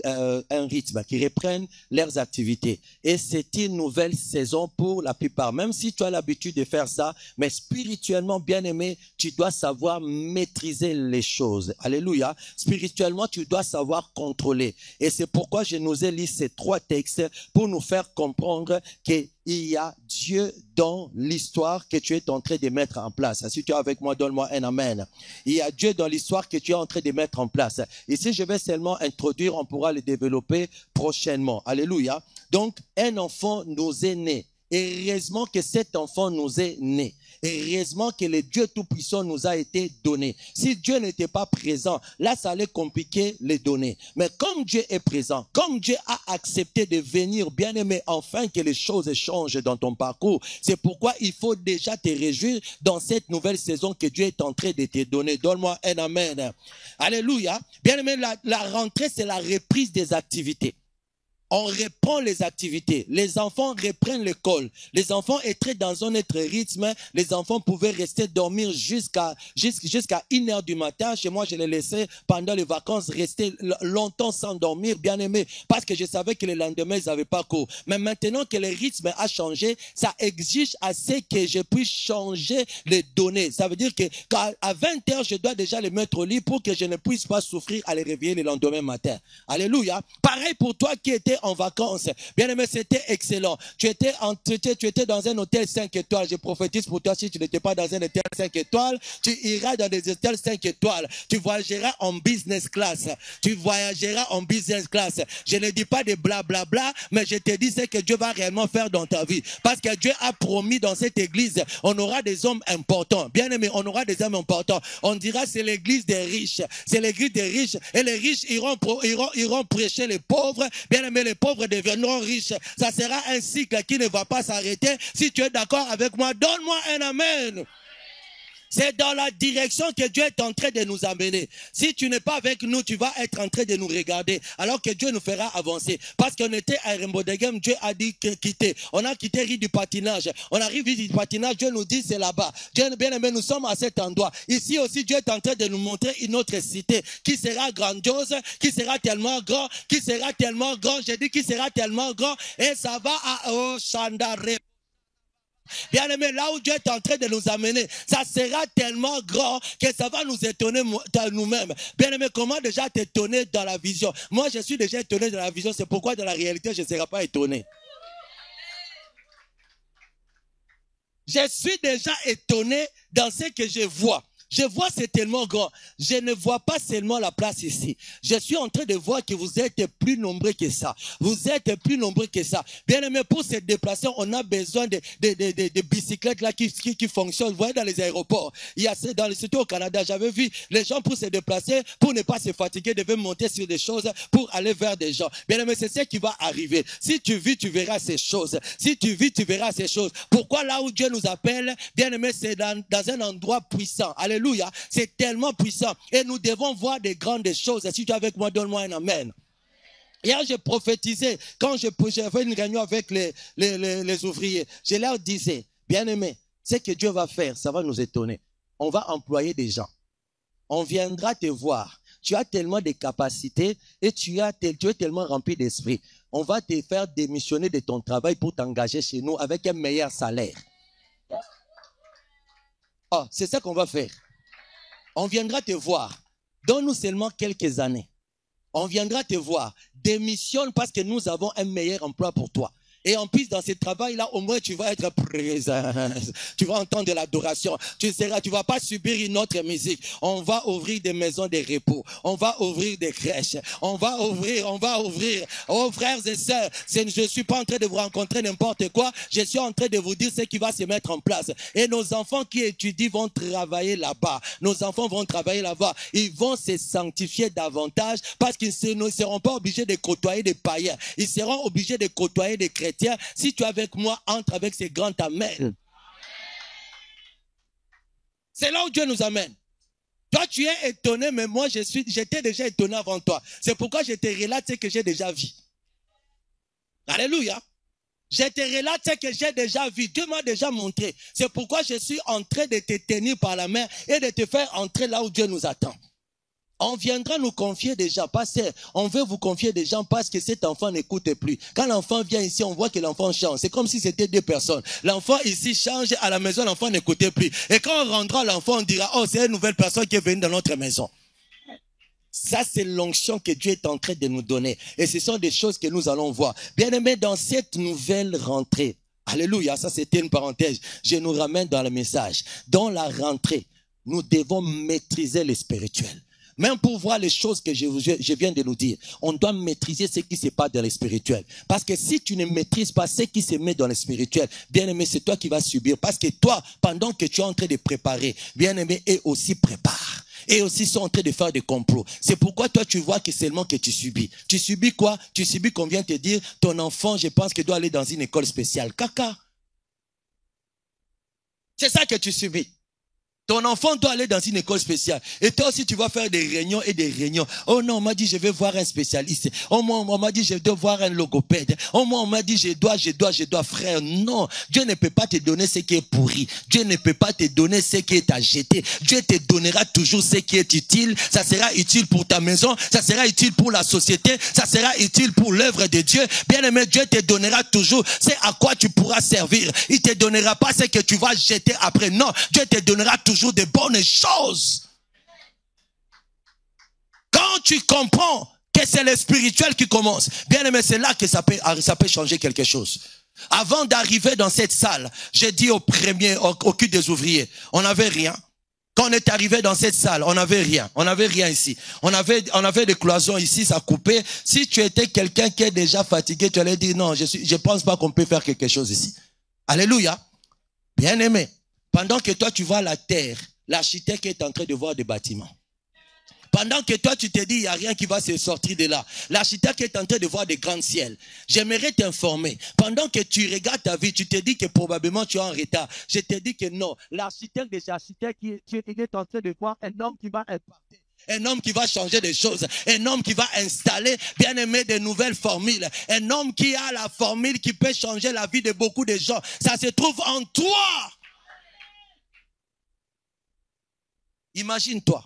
Speaker 1: un rythme, qui reprennent leurs activités. Et c'est une nouvelle saison pour la plupart. Même si tu as l'habitude de faire ça, mais spirituellement, bien aimé, tu dois savoir maîtriser les choses. Alléluia. Spirituellement, tu dois savoir contrôler. Et c'est pourquoi je nous ai lu ces 3 textes pour nous faire comprendre qu'il y a Dieu dans l'histoire que tu es en train de mettre en place. Si tu es avec moi, donne-moi un amen. Il y a Dieu dans l'histoire que tu es en train de mettre en place. Ici, je vais seulement introduire, on pourra le développer prochainement. Alléluia. Donc, un enfant nous est né. Et heureusement que cet enfant nous est né. Et heureusement que le Dieu Tout-Puissant nous a été donné. Si Dieu n'était pas présent, là, ça allait compliquer les données. Mais comme Dieu est présent, comme Dieu a accepté de venir, bien aimé, enfin que les choses changent dans ton parcours, c'est pourquoi il faut déjà te réjouir dans cette nouvelle saison que Dieu est en train de te donner. Donne-moi un amen. Alléluia. Bien aimé, la rentrée, c'est la reprise des activités. On reprend les activités. Les enfants reprennent l'école. Les enfants étaient dans un autre rythme. Les enfants pouvaient rester dormir jusqu'à 1h du matin. Chez moi, je les laissais pendant les vacances rester longtemps sans dormir, bien aimé, parce que je savais que le lendemain, ils n'avaient pas cours. Mais maintenant que le rythme a changé, ça exige assez que je puisse changer les données. Ça veut dire qu'à 20h, je dois déjà les mettre au lit pour que je ne puisse pas souffrir à les réveiller le lendemain matin. Alléluia. Pareil pour toi qui étais en vacances. Bien aimé, c'était excellent. Tu étais dans un hôtel 5 étoiles. Je prophétise pour toi, si tu n'étais pas dans un hôtel 5 étoiles, tu iras dans des hôtels 5 étoiles. Tu voyageras en business class. Tu voyageras en business class. Je ne dis pas de blablabla, mais je te dis ce que Dieu va réellement faire dans ta vie. Parce que Dieu a promis dans cette église, on aura des hommes importants. Bien aimé, on aura des hommes importants. On dira c'est l'église des riches. C'est l'église des riches. Et les riches iront prêcher les pauvres. Bien aimé, les pauvres deviendront riches. Ça sera un cycle qui ne va pas s'arrêter. Si tu es d'accord avec moi, donne-moi un amen.
Speaker 3: C'est dans la direction que Dieu est en train de nous amener. Si tu n'es pas avec nous, tu vas être en train de nous regarder, alors que Dieu nous fera avancer. Parce qu'on était à Rembodegem, Dieu a dit quitter. On a quitté rue du patinage. On arrive rue du patinage, Dieu nous dit c'est là-bas. Dieu bien aimé, nous sommes à cet endroit. Ici aussi, Dieu est en train de nous montrer une autre cité qui sera grandiose, qui sera tellement grand, qui sera tellement grand. J'ai dit qui sera tellement grand, et ça va à Oshandare. Bien aimé, là où Dieu est en train de nous amener, ça sera tellement grand que ça va nous étonner nous-mêmes. Bien aimé, comment déjà t'étonner dans la vision? Moi, je suis déjà étonné dans la vision, c'est pourquoi dans la réalité, je ne serai pas étonné. Je suis déjà étonné dans ce que je vois. Je vois, c'est tellement grand. Je ne vois pas seulement la place ici. Je suis en train de voir que vous êtes plus nombreux que ça. Vous êtes plus nombreux que ça. Bien aimé, pour se déplacer, on a besoin de bicyclettes là qui fonctionnent. Vous voyez, dans les aéroports, il y a surtout au Canada, j'avais vu les gens pour se déplacer, pour ne pas se fatiguer, devaient monter sur des choses pour aller vers des gens. Bien aimé, c'est ce qui va arriver. Si tu vis, tu verras ces choses. Si tu vis, tu verras ces choses. Pourquoi là où Dieu nous appelle, bien aimé, c'est dans un endroit puissant. Alléluia. C'est tellement puissant. Et nous devons voir des grandes choses. Si tu es avec moi, donne-moi un amen. Hier, j'ai prophétisé. Quand j'ai fait une réunion avec les ouvriers, je leur disais, bien aimé, ce que Dieu va faire, ça va nous étonner. On va employer des gens. On viendra te voir. Tu as tellement de capacités et tu es tellement rempli d'esprit. On va te faire démissionner de ton travail pour t'engager chez nous avec un meilleur salaire. Oh, c'est ça qu'on va faire. On viendra te voir. Donne-nous seulement quelques années. On viendra te voir. Démissionne parce que nous avons un meilleur emploi pour toi. Et en plus, dans ce travail-là, au moins, tu vas être présent. Tu vas entendre de l'adoration. Tu vas pas subir une autre musique. On va ouvrir des maisons de repos. On va ouvrir des crèches. On va ouvrir. Oh, frères et sœurs, je suis pas en train de vous rencontrer n'importe quoi. Je suis en train de vous dire ce qui va se mettre en place. Et nos enfants qui étudient vont travailler là-bas. Nos enfants vont travailler là-bas. Ils vont se sanctifier davantage parce qu'ils ne seront pas obligés de côtoyer des païens. Ils seront obligés de côtoyer des chrétiens. Si tu es avec moi, entre avec ces grands amen. C'est là où Dieu nous amène. Toi, tu es étonné, mais moi, j'étais déjà étonné avant toi. C'est pourquoi je te relate ce que j'ai déjà vu. Alléluia. Je te relate ce que j'ai déjà vu. Dieu m'a déjà montré. C'est pourquoi je suis en train de te tenir par la main et de te faire entrer là où Dieu nous attend. On viendra nous confier des gens. Pasteur, on veut vous confier des gens parce que cet enfant n'écoute plus. Quand l'enfant vient ici, on voit que l'enfant change. C'est comme si c'était deux personnes. L'enfant ici change, à la maison, l'enfant n'écoutait plus. Et quand on rendra l'enfant, on dira, oh, c'est une nouvelle personne qui est venue dans notre maison. Ça, c'est l'onction que Dieu est en train de nous donner. Et ce sont des choses que nous allons voir. Bien aimé, dans cette nouvelle rentrée, alléluia, ça c'était une parenthèse, je nous ramène dans le message. Dans la rentrée, nous devons maîtriser le spirituel. Même pour voir les choses que je viens de nous dire, on doit maîtriser ce qui se passe dans le spirituel. Parce que si tu ne maîtrises pas ce qui se met dans le spirituel, bien aimé, c'est toi qui vas subir. Parce que toi, pendant que tu es en train de préparer, bien aimé, et aussi prépare. Et aussi sont en train de faire des complots. C'est pourquoi toi, tu vois que seulement que tu subis. Tu subis quoi? Tu subis qu'on vient te dire, ton enfant, je pense qu'il doit aller dans une école spéciale. Caca. C'est ça que tu subis. Ton enfant doit aller dans une école spéciale. Et toi aussi, tu vas faire des réunions et des réunions. Oh non, on m'a dit, je vais voir un spécialiste. Oh moi, on m'a dit, je dois voir un logopède. Oh moi, on m'a dit, je dois, frère. Non, Dieu ne peut pas te donner ce qui est pourri. Dieu ne peut pas te donner ce qui est à jeter. Dieu te donnera toujours ce qui est utile. Ça sera utile pour ta maison. Ça sera utile pour la société. Ça sera utile pour l'œuvre de Dieu. Bien aimé, Dieu te donnera toujours ce à quoi tu pourras servir. Il te donnera pas ce que tu vas jeter après. Non, Dieu te donnera toujours de bonnes choses. Quand tu comprends que c'est le spirituel qui commence, bien aimé, c'est là que ça peut changer quelque chose. Avant d'arriver dans cette salle, j'ai dit au culte des ouvriers, on n'avait rien. Quand on est arrivé dans cette salle, on n'avait rien. On n'avait rien ici. On avait des cloisons ici, ça coupait. Si tu étais quelqu'un qui est déjà fatigué, tu allais dire non, je pense pas qu'on peut faire quelque chose ici. Alléluia. Bien aimé. Pendant que toi, tu vois la terre, l'architecte est en train de voir des bâtiments. Pendant que toi, tu te dis, il n'y a rien qui va se sortir de là. L'architecte est en train de voir des grands ciels. J'aimerais t'informer. Pendant que tu regardes ta vie, tu te dis que probablement tu es en retard. Je te dis que non. L'architecte des architectes, il est en train de voir un homme qui va impacter. Un homme qui va changer des choses. Un homme qui va installer, bien aimé, de nouvelles formules. Un homme qui a la formule qui peut changer la vie de beaucoup de gens. Ça se trouve en toi. Imagine-toi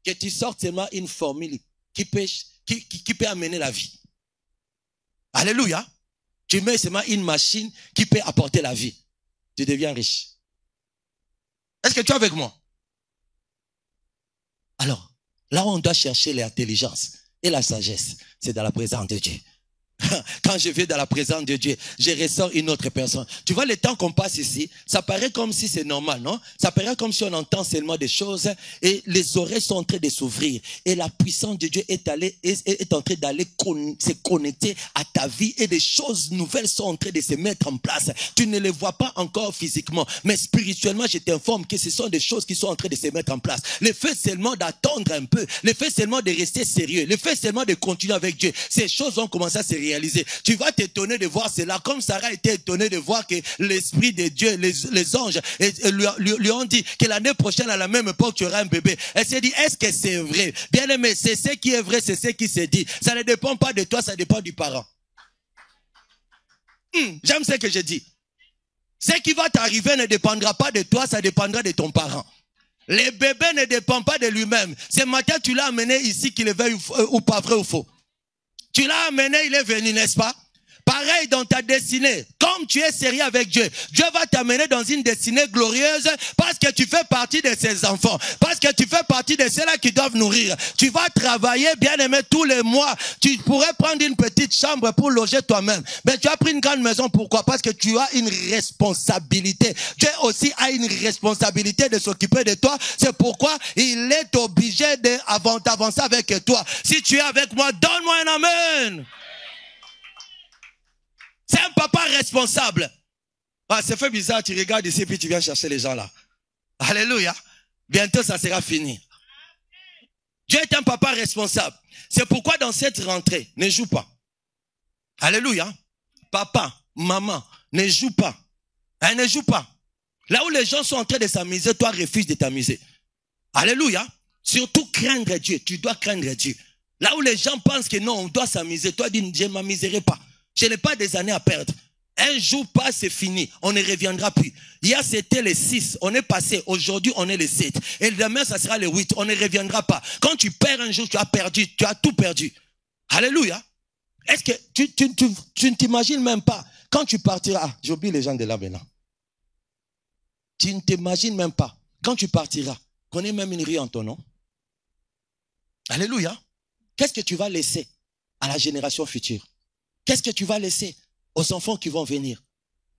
Speaker 3: que tu sortes seulement une formule qui peut amener la vie. Alléluia. Tu mets seulement une machine qui peut apporter la vie. Tu deviens riche. Est-ce que tu es avec moi? Alors, là où on doit chercher l'intelligence et la sagesse, c'est dans la présence de Dieu. Quand je vais dans la présence de Dieu, je ressors une autre personne. Tu vois le temps qu'on passe ici, ça paraît comme si c'est normal, non? Ça paraît comme si on entend seulement des choses et les oreilles sont en train de s'ouvrir. Et la puissance de Dieu est en train d'aller se connecter à ta vie et des choses nouvelles sont en train de se mettre en place. Tu ne les vois pas encore physiquement, mais spirituellement, je t'informe que ce sont des choses qui sont en train de se mettre en place. Le fait seulement d'attendre un peu, le fait seulement de rester sérieux, le fait seulement de continuer avec Dieu, ces choses vont commencer à se réaliser. Tu vas t'étonner de voir cela, comme Sarah était étonnée de voir que l'Esprit de Dieu, les anges lui ont dit que l'année prochaine à la même époque tu auras un bébé. Elle s'est dit, est-ce que c'est vrai? Bien aimé, c'est ce qui est vrai, c'est ce qui se dit. Ça ne dépend pas de toi, ça dépend du parent. J'aime ce que je dis. Ce qui va t'arriver ne dépendra pas de toi, ça dépendra de ton parent. Le bébé ne dépend pas de lui-même. Ce matin, tu l'as amené ici, qu'il est vrai ou pas vrai ou faux. Tu l'as amené, il est venu, n'est-ce pas? Pareil dans ta destinée. Comme tu es sérieux avec Dieu, Dieu va t'amener dans une destinée glorieuse parce que tu fais partie de ses enfants. Parce que tu fais partie de ceux-là qui doivent nourrir. Tu vas travailler, bien aimé, tous les mois. Tu pourrais prendre une petite chambre pour loger toi-même. Mais tu as pris une grande maison. Pourquoi? Parce que tu as une responsabilité. Dieu aussi a une responsabilité de s'occuper de toi. C'est pourquoi il est obligé d'avancer avec toi. Si tu es avec moi, donne-moi un amen. C'est un papa responsable. Ah, ça fait bizarre, tu regardes ici puis tu viens chercher les gens là. Alléluia. Bientôt ça sera fini. Dieu est un papa responsable. C'est pourquoi dans cette rentrée, ne joue pas. Alléluia. Papa, maman, ne joue pas. Hein, ne joue pas. Là où les gens sont en train de s'amuser, toi refuse de t'amuser. Alléluia. Surtout craindre Dieu. Tu dois craindre Dieu. Là où les gens pensent que non, on doit s'amuser, toi dis, je ne m'amuserai pas. Je n'ai pas des années à perdre. Un jour passe, c'est fini. On ne reviendra plus. Hier, c'était le 6. On est passé. Aujourd'hui, on est le 7. Et demain, ça sera le 8. On ne reviendra pas. Quand tu perds un jour, tu as perdu. Tu as tout perdu. Alléluia. Est-ce que tu ne t'imagines même pas quand tu partiras? J'oublie les gens de là maintenant. Tu ne t'imagines même pas quand tu partiras qu'on ait même une rue en ton nom. Alléluia. Qu'est-ce que tu vas laisser à la génération future? Qu'est-ce que tu vas laisser aux enfants qui vont venir?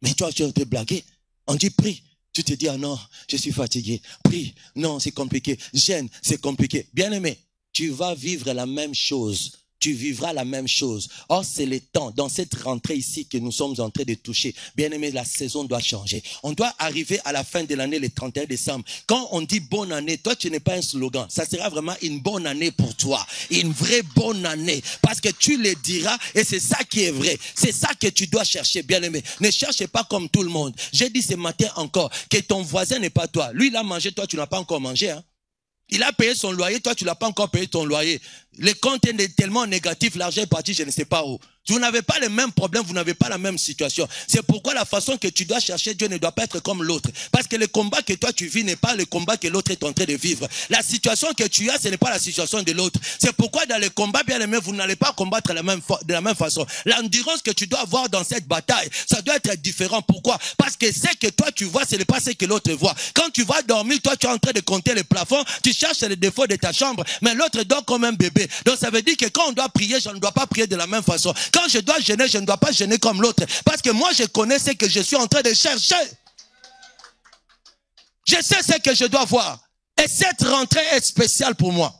Speaker 3: Mais toi, tu te blaguer. On dit prie. Tu te dis, ah non, je suis fatigué. Prie. Non, c'est compliqué. Jeûne, c'est compliqué. Bien-aimé, tu vas vivre la même chose. Tu vivras la même chose. Or, c'est le temps, dans cette rentrée ici que nous sommes en train de toucher. Bien-aimé, la saison doit changer. On doit arriver à la fin de l'année, le 31 décembre. Quand on dit bonne année, toi, tu n'es pas un slogan. Ça sera vraiment une bonne année pour toi. Une vraie bonne année. Parce que tu le diras et c'est ça qui est vrai. C'est ça que tu dois chercher, bien-aimé. Ne cherche pas comme tout le monde. J'ai dit ce matin encore que ton voisin n'est pas toi. Lui, il a mangé, toi, tu n'as pas encore mangé, hein. Il a payé son loyer, toi tu n'as pas encore payé ton loyer. Le compte est tellement négatif, l'argent est parti, je ne sais pas où. Vous n'avez pas le même problème, vous n'avez pas la même situation. C'est pourquoi la façon que tu dois chercher Dieu ne doit pas être comme l'autre. Parce que le combat que toi tu vis n'est pas le combat que l'autre est en train de vivre. La situation que tu as, ce n'est pas la situation de l'autre. C'est pourquoi dans le combat, bien aimé, vous n'allez pas combattre de la même façon. L'endurance que tu dois avoir dans cette bataille, ça doit être différent. Pourquoi? Parce que ce que toi tu vois, ce n'est pas ce que l'autre voit. Quand tu vas dormir, toi tu es en train de compter les plafonds, tu cherches les défauts de ta chambre, mais l'autre dort comme un bébé. Donc ça veut dire que quand on doit prier, je ne dois pas prier de la même façon. Quand je dois jeûner, je ne dois pas jeûner comme l'autre. Parce que moi, je connais ce que je suis en train de chercher. Je sais ce que je dois voir. Et cette rentrée est spéciale pour moi.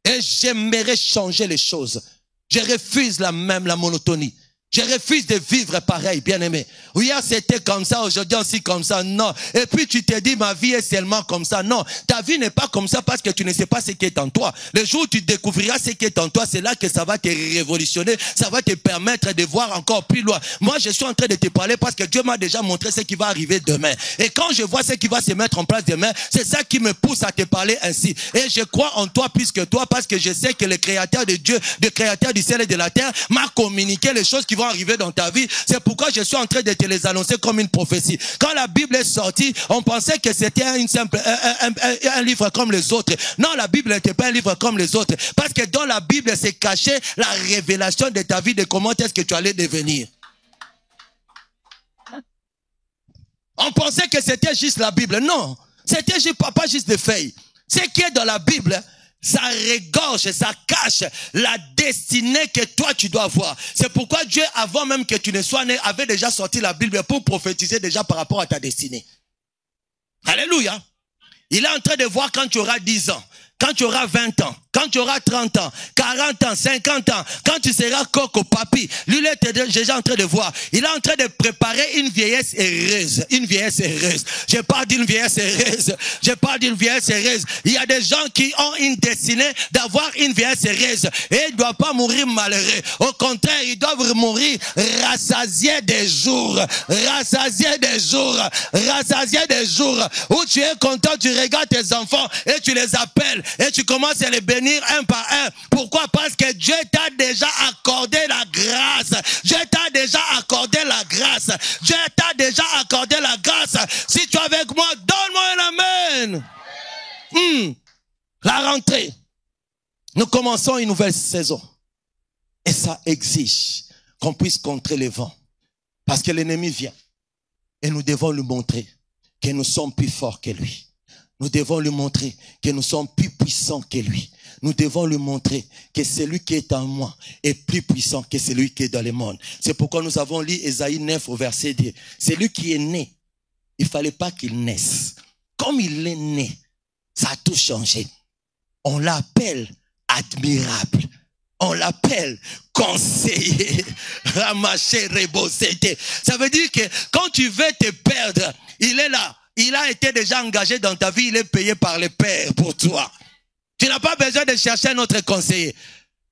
Speaker 3: Et j'aimerais changer les choses. Je refuse la monotonie. Je refuse de vivre pareil, bien-aimé. Hier, c'était comme ça, aujourd'hui aussi comme ça. Non. Et puis, tu te dis, ma vie est seulement comme ça. Non. Ta vie n'est pas comme ça parce que tu ne sais pas ce qui est en toi. Le jour où tu découvriras ce qui est en toi, c'est là que ça va te révolutionner. Ça va te permettre de voir encore plus loin. Moi, je suis en train de te parler parce que Dieu m'a déjà montré ce qui va arriver demain. Et quand je vois ce qui va se mettre en place demain, c'est ça qui me pousse à te parler ainsi. Et je crois en toi plus que toi parce que je sais que le créateur de Dieu, le créateur du ciel et de la terre, m'a communiqué les choses qui vont arriver dans ta vie. C'est pourquoi je suis en train de te les annoncer comme une prophétie. Quand la Bible est sortie, on pensait que c'était un livre comme les autres. Non, la Bible n'était pas un livre comme les autres. Parce que dans la Bible, c'est caché la révélation de ta vie, de comment est-ce que tu allais devenir. On pensait que c'était juste la Bible. Non, c'était juste, pas juste des feuilles. Ce qui est dans la Bible, ça regorge, ça cache la destinée que toi tu dois avoir. C'est pourquoi Dieu, avant même que tu ne sois né, avait déjà sorti la Bible pour prophétiser déjà par rapport à ta destinée. Alléluia. Il est en train de voir quand tu auras 10 ans, quand tu auras 20 ans, quand tu auras 30 ans, 40 ans, 50 ans, quand tu seras coco papi. Lui, il est déjà en train de voir. Il est en train de préparer une vieillesse heureuse. Une vieillesse heureuse. Je parle d'une vieillesse heureuse. Je parle d'une vieillesse heureuse. Il y a des gens qui ont une destinée d'avoir une vieillesse heureuse. Et ils ne doivent pas mourir malheureux. Au contraire, ils doivent mourir rassasiés des jours. Rassasiés des jours. Rassasiés des jours. Où tu es content, tu regardes tes enfants et tu les appelles. Et tu commences à les bénir un par un. Pourquoi? Parce que Dieu t'a déjà accordé la grâce. Dieu t'a déjà accordé la grâce. Dieu t'a déjà accordé la grâce. Si tu es avec moi, donne-moi un amen. La rentrée. Nous commençons une nouvelle saison. Et ça exige qu'on puisse contrer les vents. Parce que l'ennemi vient. Et nous devons lui montrer que nous sommes plus forts que lui. Nous devons lui montrer que nous sommes plus puissants que lui. Nous devons lui montrer que celui qui est en moi est plus puissant que celui qui est dans le monde. C'est pourquoi nous avons lu Ésaïe 9 au verset 2. Celui qui est né, il ne fallait pas qu'il naisse. Comme il est né, ça a tout changé. On l'appelle admirable. On l'appelle conseiller. Ramaché, rebossété. Ça veut dire que quand tu veux te perdre, il est là. Il a été déjà engagé dans ta vie, il est payé par le Père pour toi. Tu n'as pas besoin de chercher un autre conseiller.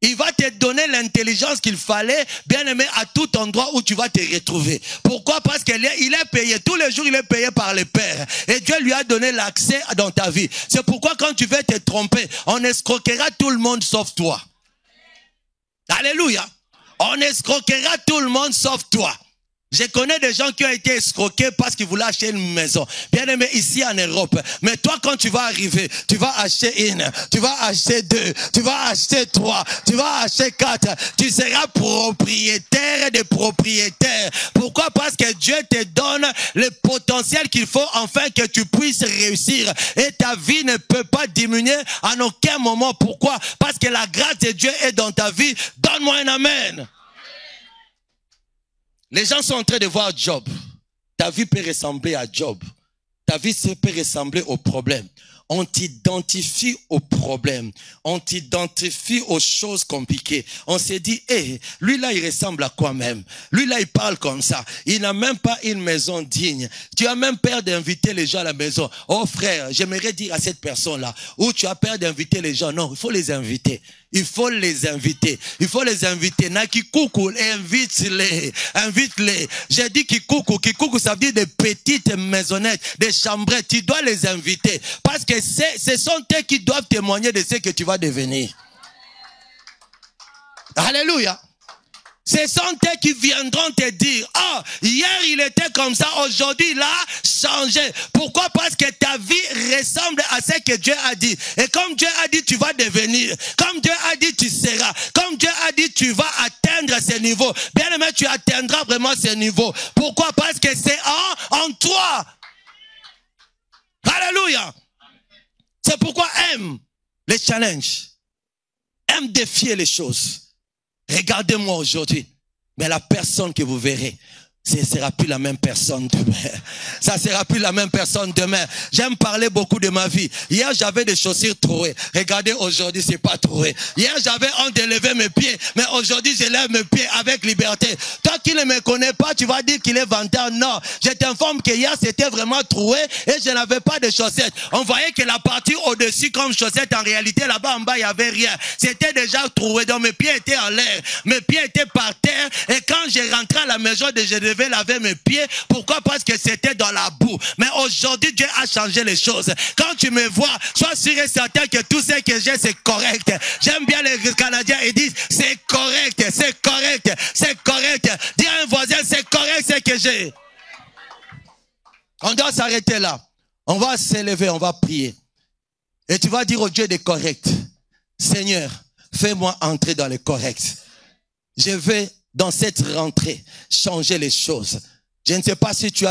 Speaker 3: Il va te donner l'intelligence qu'il fallait, bien aimé, à tout endroit où tu vas te retrouver. Pourquoi? Parce qu'il est payé. Tous les jours, il est payé par le Père. Et Dieu lui a donné l'accès dans ta vie. C'est pourquoi quand tu veux te tromper, on escroquera tout le monde sauf toi. Alléluia. On escroquera tout le monde sauf toi. Je connais des gens qui ont été escroqués parce qu'ils voulaient acheter une maison. Bien aimé, ici en Europe. Mais toi, quand tu vas arriver, tu vas acheter une, tu vas acheter 2, tu vas acheter 3, tu vas acheter 4. Tu seras propriétaire des propriétaires. Pourquoi? Parce que Dieu te donne le potentiel qu'il faut afin que tu puisses réussir. Et ta vie ne peut pas diminuer en aucun moment. Pourquoi? Parce que la grâce de Dieu est dans ta vie. Donne-moi un amen. Les gens sont en train de voir Job. Ta vie peut ressembler à Job. Ta vie peut ressembler au problème. On t'identifie aux problèmes. On t'identifie aux choses compliquées. On s'est dit, lui là, il ressemble à quoi même? Lui là, il parle comme ça. Il n'a même pas une maison digne. Tu as même peur d'inviter les gens à la maison. Oh frère, j'aimerais dire à cette personne-là, où tu as peur d'inviter les gens. Non, il faut les inviter. Il faut les inviter. Il faut les inviter. Nakikuku, invite-les. Invite-les. J'ai dit kikuku. Kikuku, ça veut dire des petites maisonnettes, des chambrettes. Tu dois les inviter. Parce que ce sont eux qui doivent témoigner de ce que tu vas devenir. Alléluia. Ce sont eux qui viendront te dire, hier il était comme ça, aujourd'hui il a changé. Pourquoi? Parce que ta vie ressemble à ce que Dieu a dit. Et comme Dieu a dit, tu vas devenir. Comme Dieu a dit, tu seras. Comme Dieu a dit, tu vas atteindre ce niveau. Bien aimé, tu atteindras vraiment ce niveau. Pourquoi? Parce que c'est en toi. Alléluia. C'est pourquoi aime les challenges. Aime défier les choses. Regardez-moi aujourd'hui, mais la personne que vous verrez, ce ne sera plus la même personne demain. Ça ne sera plus la même personne demain. J'aime parler beaucoup de ma vie. Hier, j'avais des chaussures trouées. Regardez, aujourd'hui, c'est pas troué. Hier, j'avais honte de lever mes pieds. Mais aujourd'hui, je lève mes pieds avec liberté. Toi qui ne me connais pas, tu vas dire qu'il est vanteur. Non. Je t'informe que hier, c'était vraiment troué et je n'avais pas de chaussettes. On voyait que la partie au-dessus comme chaussettes, en réalité, là-bas en bas, il n'y avait rien. C'était déjà troué. Donc, mes pieds étaient en l'air. Mes pieds étaient par terre. Et quand j'ai rentré à la maison, je devais laver mes pieds. Pourquoi? Parce que c'était dans la boue. Mais aujourd'hui, Dieu a changé les choses. Quand tu me vois, sois sûr et certain que tout ce que j'ai, c'est correct. J'aime bien les Canadiens, ils disent, c'est correct, c'est correct, c'est correct. Dis à un voisin, c'est correct ce que j'ai. On doit s'arrêter là. On va s'élever, on va prier. Et tu vas dire au Dieu des corrects, Seigneur, fais-moi entrer dans les corrects. Je vais, dans cette rentrée, changer les choses. Je ne sais pas si tu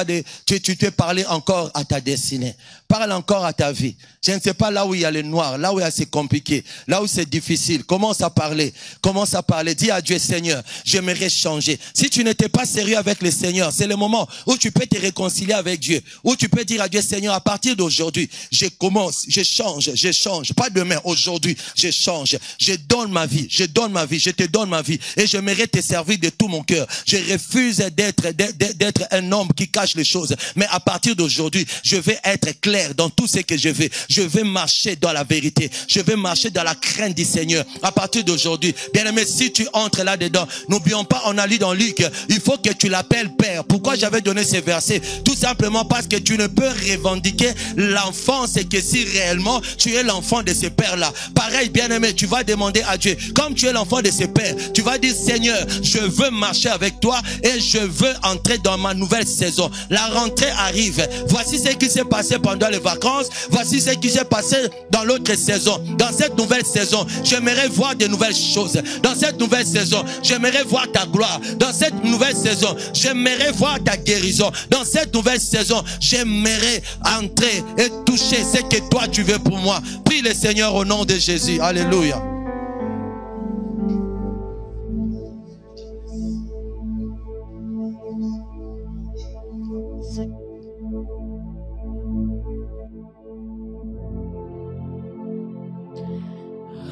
Speaker 3: t'es parlé encore à ta destinée. Parle encore à ta vie. Je ne sais pas là où il y a le noir, là où c'est compliqué, là où c'est difficile. Commence à parler. Commence à parler. Dis à Dieu, Seigneur, j'aimerais changer. Si tu n'étais pas sérieux avec le Seigneur, c'est le moment où tu peux te réconcilier avec Dieu. Où tu peux dire à Dieu, Seigneur, à partir d'aujourd'hui, je commence, je change. Pas demain, aujourd'hui, je change. Je donne ma vie, je te donne ma vie. Et j'aimerais te servir de tout mon cœur. Je refuse d'être un homme qui cache les choses. Mais à partir d'aujourd'hui, je vais être clair dans tout ce que je vais. Je vais marcher dans la vérité. Je vais marcher dans la crainte du Seigneur. À partir d'aujourd'hui, bien aimé, si tu entres là-dedans, n'oublions pas, on a lu dans Luc, il faut que tu l'appelles Père. Pourquoi j'avais donné ces versets? Tout simplement parce que tu ne peux revendiquer l'enfance que si réellement tu es l'enfant de ce Père-là. Pareil, bien aimé, tu vas demander à Dieu, comme tu es l'enfant de ce Père, tu vas dire, Seigneur, je veux marcher avec toi et je veux entrer dans ma nouvelle saison. La rentrée arrive. Voici ce qui s'est passé pendant les vacances. Voici ce qui s'est passé dans l'autre saison. Dans cette nouvelle saison, j'aimerais voir de nouvelles choses. Dans cette nouvelle saison, j'aimerais voir ta gloire. Dans cette nouvelle saison, j'aimerais voir ta guérison. Dans cette nouvelle saison, j'aimerais entrer et toucher ce que toi tu veux pour moi. Prie le Seigneur au nom de Jésus. Alléluia.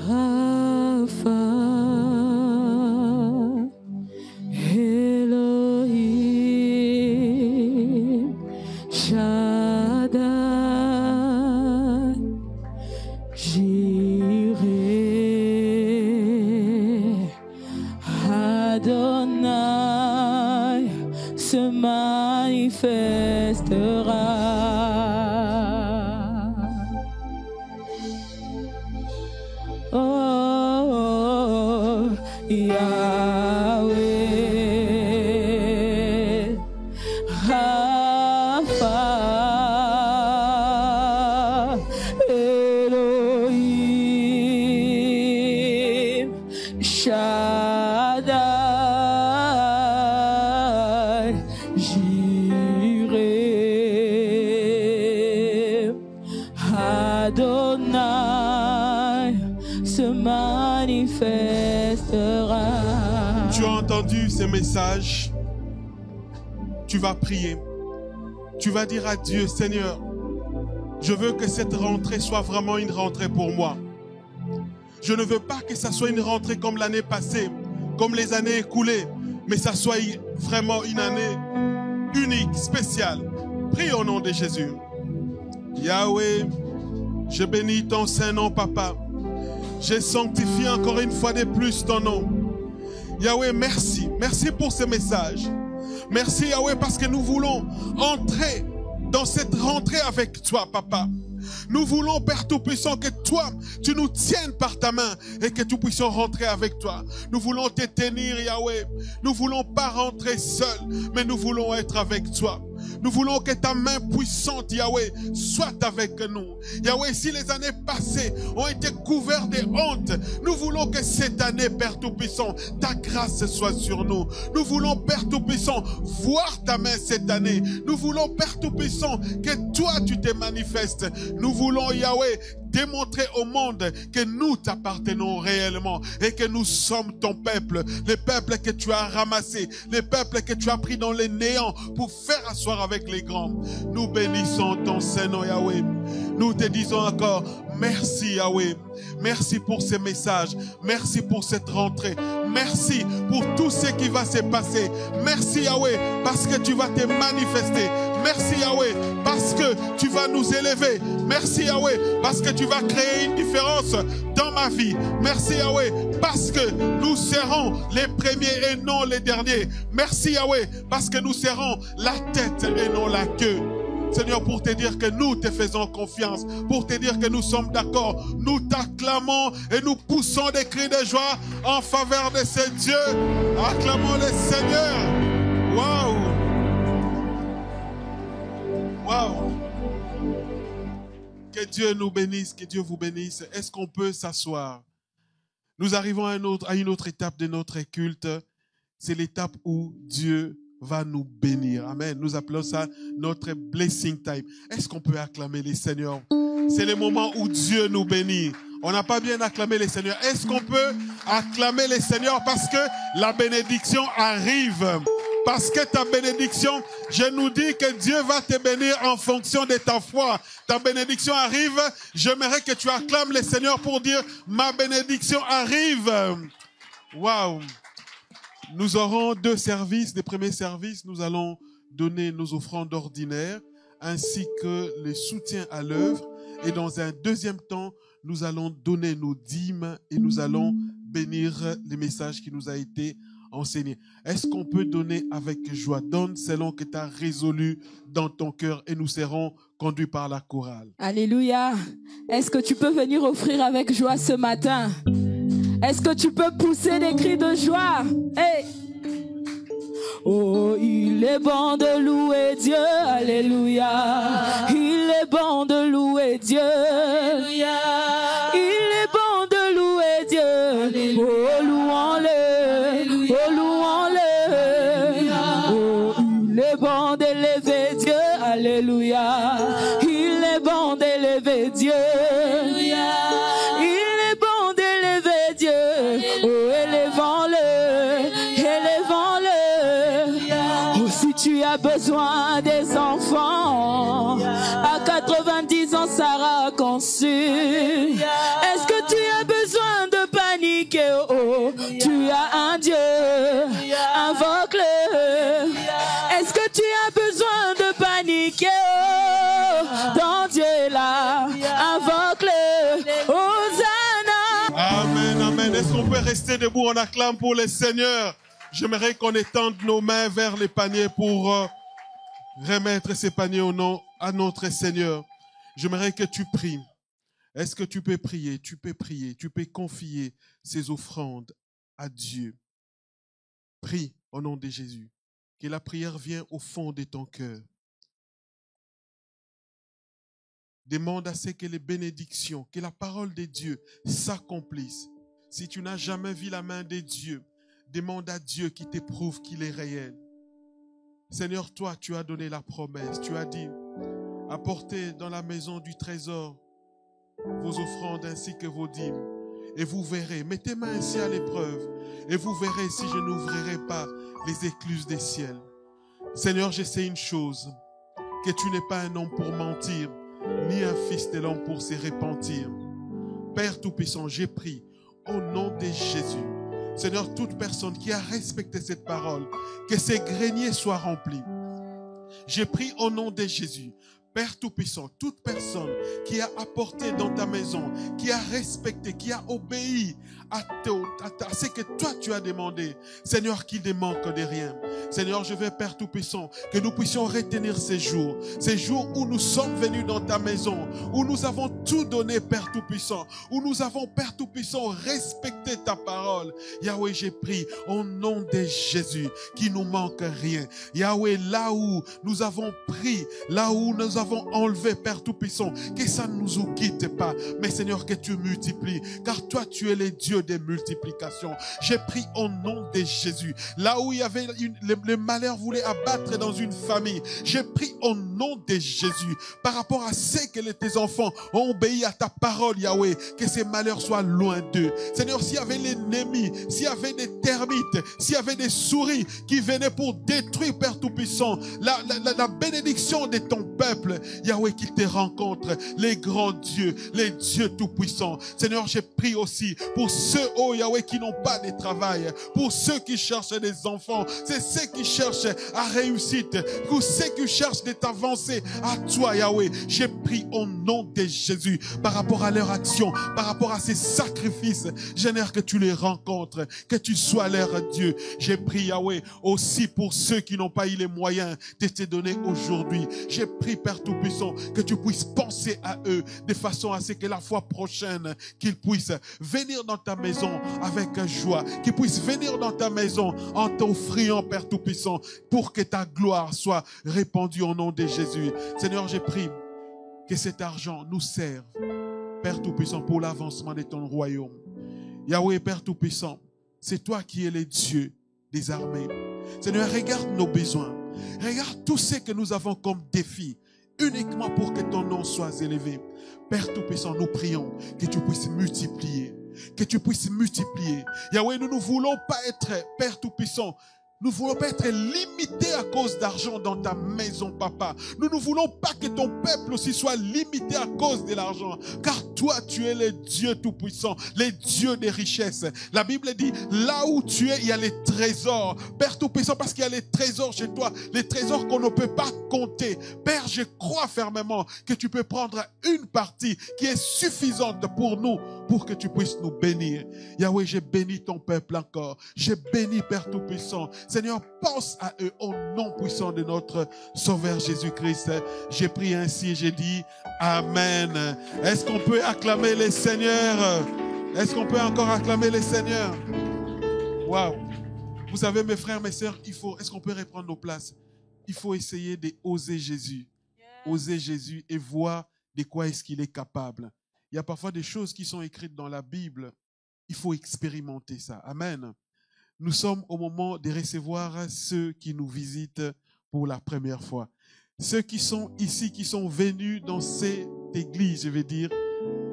Speaker 2: Rapha, Elohim, Shaddai, Jireh, Adonai se manifestera. Yahweh, Rapha, Elohim, Shaddai, Jireh, Adonai se manifestera.
Speaker 4: Tu as entendu ces messages, tu vas prier, tu vas dire à Dieu, Seigneur, je veux que cette rentrée soit vraiment une rentrée pour moi. Je ne veux pas que ça soit une rentrée comme l'année passée, comme les années écoulées, mais ça soit vraiment une année unique, spéciale. Prie au nom de Jésus. Yahweh, je bénis ton Saint-Nom, Papa. Je sanctifie encore une fois de plus ton nom. Yahweh, merci. Merci pour ce message. Merci, Yahweh, parce que nous voulons entrer dans cette rentrée avec toi, Papa. Nous voulons, Père Tout-Puissant, que toi, tu nous tiennes par ta main et que nous puissions rentrer avec toi. Nous voulons te tenir, Yahweh. Nous voulons pas rentrer seuls, mais nous voulons être avec toi. Nous voulons que ta main puissante, Yahweh, soit avec nous. Yahweh, si les années passées ont été couvertes de honte, nous voulons que cette année, Père Tout-Puissant, ta grâce soit sur nous. Nous voulons, Père Tout-Puissant, voir ta main cette année. Nous voulons, Père Tout-Puissant, que toi, tu te manifestes. Nous voulons, Yahweh, démontrer au monde que nous t'appartenons réellement et que nous sommes ton peuple, le peuple que tu as ramassé, le peuple que tu as pris dans les néants pour faire asseoir avec les grands. Nous bénissons ton Saint-Nom, Yahweh. Nous te disons encore merci, Yahweh. Merci pour ces messages. Merci pour cette rentrée. Merci pour tout ce qui va se passer. Merci, Yahweh, parce que tu vas te manifester. Merci, Yahweh, parce que tu vas nous élever. Merci, Yahweh, parce que tu vas créer une différence dans ma vie. Merci, Yahweh, parce que nous serons les premiers et non les derniers. Merci, Yahweh, parce que nous serons la tête et non la queue. Seigneur, pour te dire que nous te faisons confiance, pour te dire que nous sommes d'accord, nous t'acclamons et nous poussons des cris de joie en faveur de ce Dieu. Acclamons le Seigneur. Waouh! Waouh! Que Dieu nous bénisse, que Dieu vous bénisse. Est-ce qu'on peut s'asseoir? Nous arrivons à une autre étape de notre culte. C'est l'étape où Dieu va nous bénir. Amen. Nous appelons ça notre blessing time. Est-ce qu'on peut acclamer les Seigneurs? C'est le moment où Dieu nous bénit. On n'a pas bien acclamé les Seigneurs. Est-ce qu'on peut acclamer les Seigneurs parce que la bénédiction arrive? Parce que ta bénédiction, je nous dis que Dieu va te bénir en fonction de ta foi. Ta bénédiction arrive. J'aimerais que tu acclames les Seigneurs pour dire ma bénédiction arrive. Waouh! Nous aurons deux services. Les premiers services, nous allons donner nos offrandes ordinaires ainsi que le soutien à l'œuvre. Et dans un deuxième temps, nous allons donner nos dîmes et nous allons bénir les messages qui nous a été enseigné. Est-ce qu'on peut donner avec joie? Donne selon que tu as résolu dans ton cœur et nous serons conduits par la chorale.
Speaker 2: Alléluia. Est-ce que tu peux venir offrir avec joie ce matin? Est-ce que tu peux pousser des cris de joie? Hey! Oh, il est bon de louer Dieu. Alléluia. Il est bon de louer Dieu. Alléluia. Il est bon de louer Dieu. Alléluia. Oh, louons-le. Oh, louons-le. Oh, il est bon d'élever Dieu. Alléluia. Il est bon d'élever Dieu. Alléluia. Il est bon d'élever Dieu. Oh, élevons-le. Élevons-le. Oh, si tu as besoin des enfants, à 90 ans, Sarah a conçu. Est-ce que tu as besoin de paniquer? Oh, tu as un Dieu, invoque-le. Est-ce que tu as besoin de paniquer? Oh, ton Dieu est là, invoque-le. Hosanna.
Speaker 4: Amen, amen. Est-ce qu'on peut rester debout? On acclame pour le Seigneur. J'aimerais qu'on étende nos mains vers les paniers pour remettre ces paniers au nom à notre Seigneur. J'aimerais que tu pries. Est-ce que tu peux prier? Tu peux prier. Tu peux confier ces offrandes à Dieu. Prie au nom de Jésus. Que la prière vienne au fond de ton cœur. Demande à ce que les bénédictions, que la parole de Dieu s'accomplisse. Si tu n'as jamais vu la main de Dieu, demande à Dieu qui t'éprouve qu'il est réel. Seigneur, toi, tu as donné la promesse. Tu as dit, apportez dans la maison du trésor vos offrandes ainsi que vos dîmes. Et vous verrez, mettez main ainsi à l'épreuve. Et vous verrez si je n'ouvrirai pas les écluses des ciels. Seigneur, je sais une chose, que tu n'es pas un homme pour mentir, ni un fils de l'homme pour se repentir. Père Tout-Puissant, j'ai pris au nom de Jésus. Seigneur, toute personne qui a respecté cette parole, que ses greniers soient remplis. J'ai pris au nom de Jésus. Père Tout-Puissant, toute personne qui a apporté dans ta maison, qui a respecté, qui a obéi à ce que toi tu as demandé, Seigneur, qu'il ne manque de rien. Seigneur, je veux, Père Tout-Puissant, que nous puissions retenir ces jours où nous sommes venus dans ta maison, où nous avons tout donné, Père Tout-Puissant, où nous avons, Père Tout-Puissant, respecté ta parole. Yahweh, j'ai pris au nom de Jésus, qu'il ne nous manque rien. Yahweh, là où nous avons pris, là où nous avons enlevé, Père Tout-Puissant, que ça ne nous quitte pas. Mais Seigneur, que tu multiplies, car toi, tu es le Dieu des multiplications. J'ai pris au nom de Jésus, là où il y avait le malheur voulait abattre dans une famille, j'ai pris au nom de Jésus, par rapport à ce que tes enfants ont obéi à ta parole, Yahweh, que ces malheurs soient loin d'eux. Seigneur, s'il y avait l'ennemi, s'il y avait des termites, s'il y avait des souris qui venaient pour détruire, Père Tout-Puissant, la bénédiction de ton peuple, Yahweh, qui te rencontre, les grands dieux, les dieux tout-puissants. Seigneur, j'ai pris aussi pour ceux, oh Yahweh, qui n'ont pas de travail, pour ceux qui cherchent des enfants, c'est ceux qui cherchent à réussite, pour ceux qui cherchent de t'avancer à toi, Yahweh. J'ai pris au nom de Jésus, par rapport à leur action, par rapport à ces sacrifices, génère que tu les rencontres, que tu sois leur Dieu. J'ai pris, Yahweh, aussi pour ceux qui n'ont pas eu les moyens de te donner aujourd'hui. J'ai pris, Père Tout-Puissant, que tu puisses penser à eux de façon à ce que la fois prochaine, qu'ils puissent venir dans ta maison avec joie, qu'ils puissent venir dans ta maison en t'offrant, Père Tout-Puissant, pour que ta gloire soit répandue au nom de Jésus. Seigneur, j'ai pris que cet argent nous serve, Père Tout-Puissant, pour l'avancement de ton royaume. Yahweh, Père Tout-Puissant, c'est toi qui es le Dieu des armées. Seigneur, regarde nos besoins. Regarde tout ce que nous avons comme défi, uniquement pour que ton nom soit élevé. Père Tout-Puissant, nous prions que tu puisses multiplier. Que tu puisses multiplier. Yahweh, nous ne voulons pas être, Père Tout-Puissant, nous ne voulons pas être limités à cause d'argent dans ta maison, Papa. Nous ne voulons pas que ton peuple aussi soit limité à cause de l'argent. Car toi, tu es le Dieu Tout-Puissant, le Dieu des richesses. La Bible dit, là où tu es, il y a les trésors. Père Tout-Puissant, parce qu'il y a les trésors chez toi, les trésors qu'on ne peut pas compter. Père, je crois fermement que tu peux prendre une partie qui est suffisante pour nous, pour que tu puisses nous bénir. Yahweh, j'ai béni ton peuple encore. J'ai béni, Père Tout-Puissant. Seigneur, pense à eux au nom puissant de notre Sauveur Jésus-Christ. J'ai prié ainsi et j'ai dit Amen. Est-ce qu'on peut acclamer les seigneurs? Est-ce qu'on peut encore acclamer les seigneurs? Waouh! Vous savez, mes frères, mes sœurs, est-ce qu'on peut reprendre nos places? Il faut essayer d'oser Jésus. Oser Jésus et voir de quoi est-ce qu'il est capable. Il y a parfois des choses qui sont écrites dans la Bible. Il faut expérimenter ça. Amen. Nous sommes au moment de recevoir ceux qui nous visitent pour la première fois. Ceux qui sont ici, qui sont venus dans cette église, je vais dire,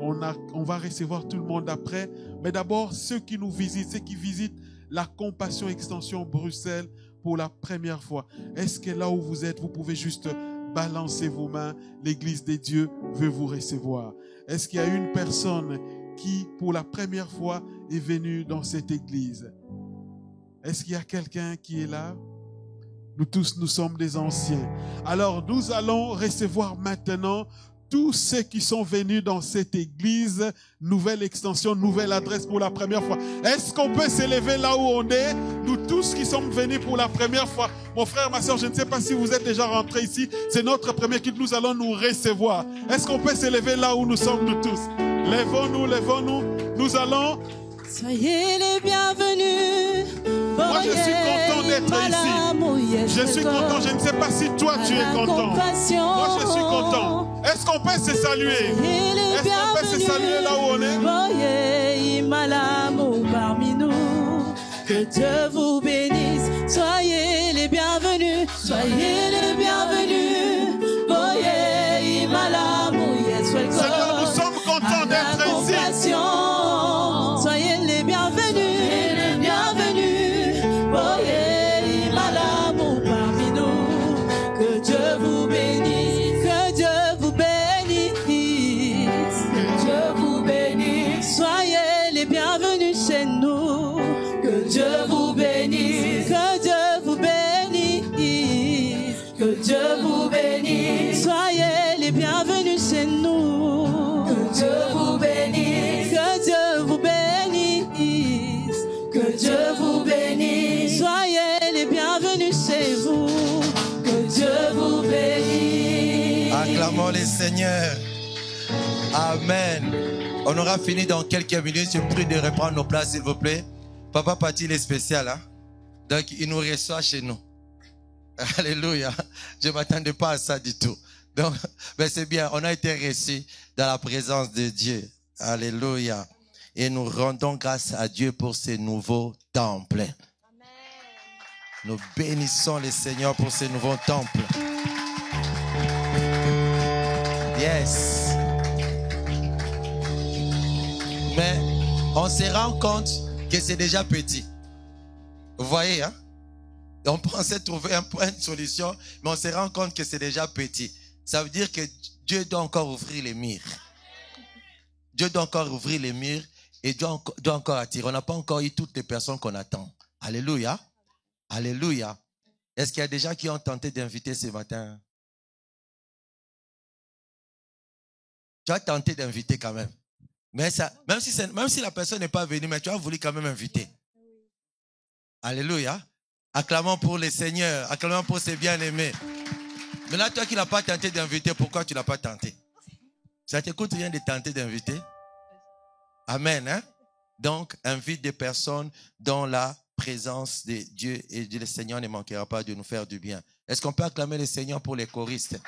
Speaker 4: on va recevoir tout le monde après. Mais d'abord, ceux qui nous visitent, ceux qui visitent la Compassion Extension Bruxelles pour la première fois. Est-ce que là où vous êtes, vous pouvez juste balancer vos mains? L'église des dieux veut vous recevoir. Est-ce qu'il y a une personne qui, pour la première fois, est venue dans cette église? Est-ce qu'il y a quelqu'un qui est là? Nous tous, nous sommes des anciens. Alors, nous allons recevoir maintenant tous ceux qui sont venus dans cette église, nouvelle extension, nouvelle adresse pour la première fois. Est-ce qu'on peut s'élever là où on est? Nous tous qui sommes venus pour la première fois. Mon frère, ma soeur, je ne sais pas si vous êtes déjà rentrés ici. C'est notre premier culte. Nous allons nous recevoir. Est-ce qu'on peut s'élever là où nous sommes nous tous? Lèvons-nous, lèvons-nous. Nous allons...
Speaker 2: Soyez les bienvenus.
Speaker 4: Moi, je suis content d'être ici. Je suis content. Je ne sais pas si toi, tu es content. Moi, je suis content. Est-ce qu'on peut se saluer? Est-ce qu'on peut se saluer là où on est?
Speaker 2: Voyez l'amour parmi nous. Que Dieu vous bénisse. Soyez les bienvenus. Soyez les bienvenus. Voyez l'amour.
Speaker 4: Seigneur, nous sommes contents d'être ici.
Speaker 2: Soyez les bienvenus, les bienvenus. Voyez l'amour parmi nous. Que Dieu vous bénisse, que Dieu vous bénisse, que Dieu vous bénisse. Soyez les bienvenus chez nous. Que Dieu vous bénisse, que Dieu vous bénisse, que Dieu vous bénisse. Soyez les bienvenus chez nous. Que Dieu vous bénisse, que Dieu vous bénisse, que Dieu vous bénisse. Soyez les bienvenus chez vous. Que Dieu vous bénisse.
Speaker 3: Acclamons les seigneurs. Amen. On aura fini dans quelques minutes. Je prie de reprendre nos places, s'il vous plaît. Papa Pati, il est spécial. Hein? Donc, il nous reçoit chez nous. Alléluia. Je ne m'attendais pas à ça du tout.
Speaker 1: Donc, ben c'est bien, on a été reçus dans la présence de Dieu. Alléluia. Et nous rendons grâce à Dieu pour ces nouveaux temples. Amen. Nous bénissons le Seigneur pour ces nouveaux temples. Yes. Mais on se rend compte que c'est déjà petit. Vous voyez, hein? On pensait trouver une solution, mais on se rend compte que c'est déjà petit. Ça veut dire que Dieu doit encore ouvrir les murs. Dieu doit encore ouvrir les murs et doit encore attirer. On n'a pas encore eu toutes les personnes qu'on attend. Alléluia. Alléluia. Est-ce qu'il y a des gens qui ont tenté d'inviter ce matin? Tu as tenté d'inviter quand même. Mais ça, même si la personne n'est pas venue, mais tu as voulu quand même inviter. Alléluia. Acclamons pour les seigneurs. Acclamons pour ses bien-aimés. Mais là, toi qui n'as pas tenté d'inviter, pourquoi tu ne l'as pas tenté? Ça te coûte rien de tenter d'inviter? Amen. Hein? Donc, invite des personnes dans la présence de Dieu et le Seigneur ne manquera pas de nous faire du bien. Est-ce qu'on peut acclamer le Seigneur pour les choristes?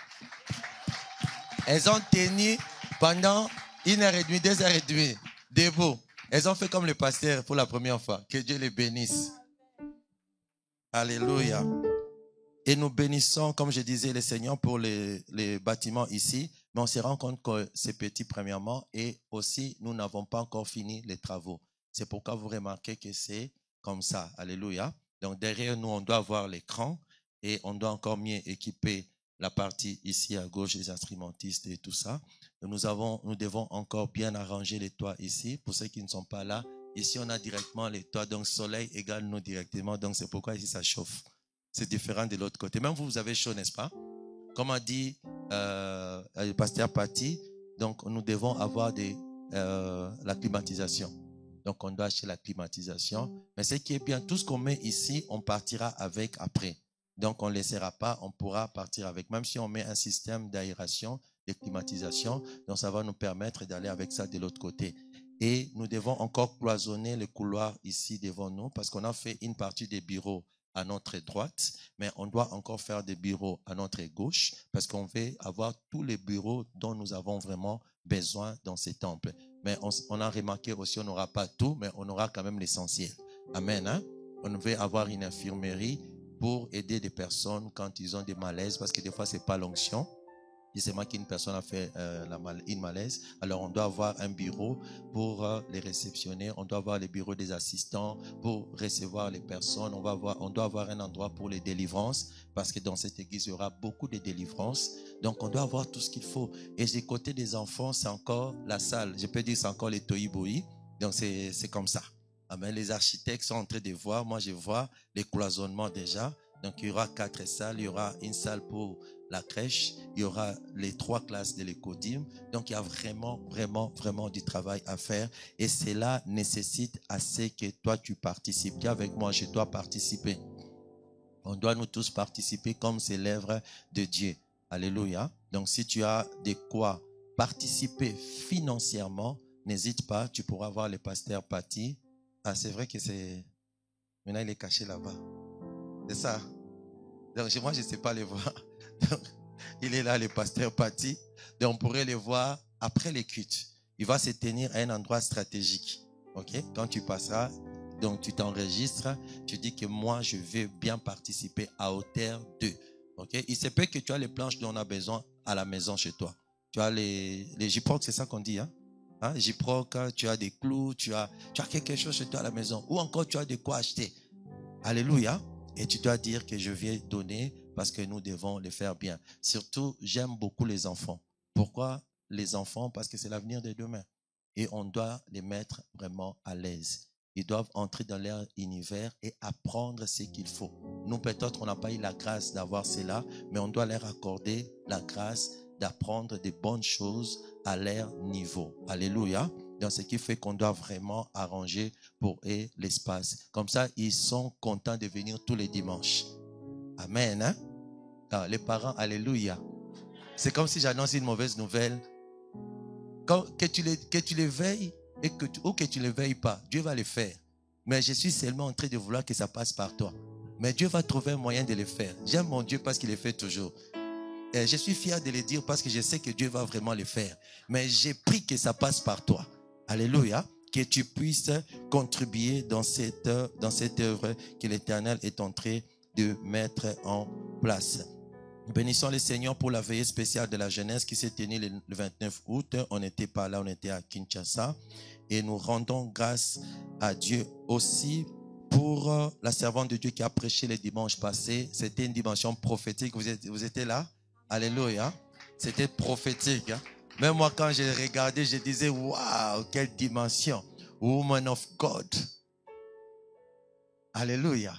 Speaker 1: Elles ont tenu pendant 1h30, 2h30, debout. Elles ont fait comme le pasteur pour la première fois. Que Dieu les bénisse. Alléluia. Et nous bénissons, comme je disais, le Seigneur pour les bâtiments ici. Mais on se rend compte que c'est petit premièrement et aussi nous n'avons pas encore fini les travaux. C'est pourquoi vous remarquez que c'est comme ça. Alléluia. Donc derrière nous, on doit avoir l'écran et on doit encore mieux équiper la partie ici à gauche, les instrumentistes et tout ça. Nous devons encore bien arranger les toits ici. Pour ceux qui ne sont pas là, ici on a directement les toits. Donc soleil égale nous directement. Donc c'est pourquoi ici ça chauffe. C'est différent de l'autre côté. Même vous avez chaud, n'est-ce pas? Comme a dit le pasteur Paty, donc nous devons avoir la climatisation. Donc on doit acheter la climatisation. Mais ce qui est bien, tout ce qu'on met ici, on partira avec après. Donc on ne laissera pas, on pourra partir avec. Même si on met un système d'aération, de climatisation, donc ça va nous permettre d'aller avec ça de l'autre côté. Et nous devons encore cloisonner le couloir ici devant nous parce qu'on a fait une partie des bureaux à notre droite, mais on doit encore faire des bureaux à notre gauche parce qu'on veut avoir tous les bureaux dont nous avons vraiment besoin dans ces temples. Mais on a remarqué aussi, on n'aura pas tout, mais on aura quand même l'essentiel. Amen. Hein? On veut avoir une infirmerie pour aider des personnes quand ils ont des malaises parce que des fois, c'est pas l'onction. Et c'est moi qu'une personne a fait une malaise. Alors, on doit avoir un bureau pour les réceptionner. On doit avoir les bureaux des assistants pour recevoir les personnes. On doit avoir un endroit pour les délivrances parce que dans cette église, il y aura beaucoup de délivrances. Donc, on doit avoir tout ce qu'il faut. Et du côté des enfants, c'est encore la salle. Je peux dire c'est encore les tohi-bohi. Donc, c'est comme ça. Amen. Les architectes sont en train de voir. Moi, je vois les cloisonnements déjà. Donc, il y aura 4 salles. Il y aura une salle pour la crèche, il y aura les 3 classes de l'écodim. Donc, il y a vraiment du travail à faire. Et cela nécessite assez que toi, tu participes. Dis avec moi, je dois participer. On doit nous tous participer comme c'est l'œuvre de Dieu. Alléluia. Donc, si tu as de quoi participer financièrement, n'hésite pas. Tu pourras voir le pasteur Paty. Ah, c'est vrai que c'est... Maintenant, il est caché là-bas. C'est ça. Donc, moi, je ne sais pas le voir. Donc, il est là, le pasteur Paty. Donc, on pourrait le voir après les cultes. Il va se tenir à un endroit stratégique. OK? Quand tu passeras, donc tu t'enregistres. Tu dis que moi, je veux bien participer à hauteur d'eux. OK? Il se peut que tu as les planches dont on a besoin à la maison chez toi. Tu as les J-Proc, c'est ça qu'on dit, hein? J-Proc, tu as des clous, tu as quelque chose chez toi à la maison. Ou encore, tu as de quoi acheter. Alléluia. Et tu dois dire que je viens donner parce que nous devons les faire bien. Surtout, j'aime beaucoup les enfants. Pourquoi les enfants? Parce que c'est l'avenir de demain. Et on doit les mettre vraiment à l'aise. Ils doivent entrer dans leur univers et apprendre ce qu'il faut. Nous, peut-être, on n'a pas eu la grâce d'avoir cela, mais on doit leur accorder la grâce d'apprendre des bonnes choses à leur niveau. Alléluia. Donc, ce qui fait qu'on doit vraiment arranger pour eux l'espace. Comme ça, ils sont contents de venir tous les dimanches. Amen. Hein? Alors, les parents, alléluia. C'est comme si j'annonce une mauvaise nouvelle. Que tu les veilles ou que tu ne les veilles pas, Dieu va le faire. Mais je suis seulement en train de vouloir que ça passe par toi. Mais Dieu va trouver un moyen de le faire. J'aime mon Dieu parce qu'il le fait toujours. je suis fier de le dire parce que je sais que Dieu va vraiment le faire. Mais j'ai pris que ça passe par toi. Alléluia. Que tu puisses contribuer dans cette œuvre que l'Éternel est en train de mettre en place. Bénissons le Seigneur pour la veillée spéciale de la jeunesse qui s'est tenue le 29 août. On n'était pas là, on était à Kinshasa. Et nous rendons grâce à Dieu aussi pour la servante de Dieu qui a prêché le dimanche passé. C'était une dimension prophétique. Vous étiez là? Alléluia. C'était prophétique. Hein? Même moi, quand j'ai regardé, je disais, waouh, quelle dimension. Woman of God. Alléluia.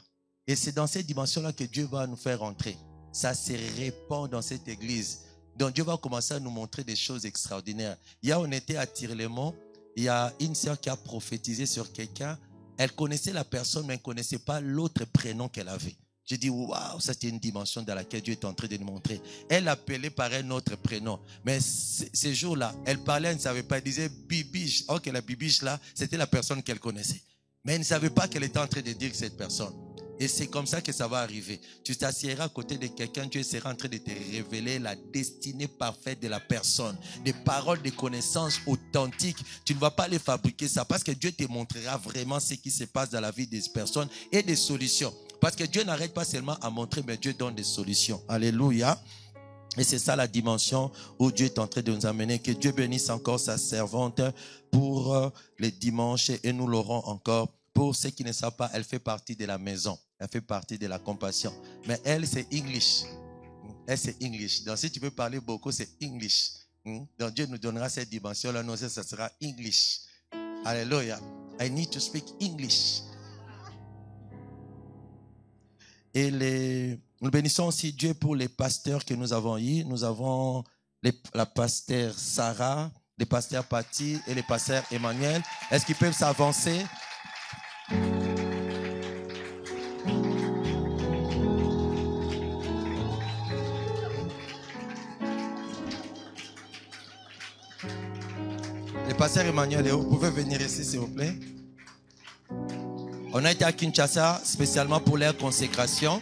Speaker 1: Et c'est dans cette dimension-là que Dieu va nous faire entrer. Ça se répand dans cette église. Donc Dieu va commencer à nous montrer des choses extraordinaires. Hier, on était à Tirlemont. Il y a une sœur qui a prophétisé sur quelqu'un. Elle connaissait la personne, mais elle ne connaissait pas l'autre prénom qu'elle avait. J'ai dit, waouh, ça c'était une dimension dans laquelle Dieu est en train de nous montrer. Elle l'appelait par un autre prénom. Mais ces jours-là, elle parlait, elle ne savait pas. Elle disait Bibiche. Ok, la Bibiche là, c'était la personne qu'elle connaissait. Mais elle ne savait pas qu'elle était en train de dire que cette personne. Et c'est comme ça que ça va arriver. Tu t'assieras à côté de quelqu'un, Dieu sera en train de te révéler la destinée parfaite de la personne. Des paroles, des connaissances authentiques. Tu ne vas pas les fabriquer ça parce que Dieu te montrera vraiment ce qui se passe dans la vie des personnes et des solutions. Parce que Dieu n'arrête pas seulement à montrer, mais Dieu donne des solutions. Alléluia. Et c'est ça la dimension où Dieu est en train de nous amener. Que Dieu bénisse encore sa servante pour les dimanches et nous l'aurons encore. Pour ceux qui ne savent pas, elle fait partie de la maison. Elle fait partie de la compassion. Mais elle, c'est English. Elle, c'est English. Donc, si tu veux parler beaucoup, c'est English. Donc, Dieu nous donnera cette dimension-là. Nous, ça sera English. Alléluia. I need to speak English. Et nous bénissons aussi Dieu pour les pasteurs que nous avons eus. Nous avons la pasteur Sarah, les pasteurs Patty et les pasteurs Emmanuel. Est-ce qu'ils peuvent s'avancer? Le pasteur Emmanuel, vous pouvez venir ici s'il vous plaît. On a été à Kinshasa spécialement pour leur consécration.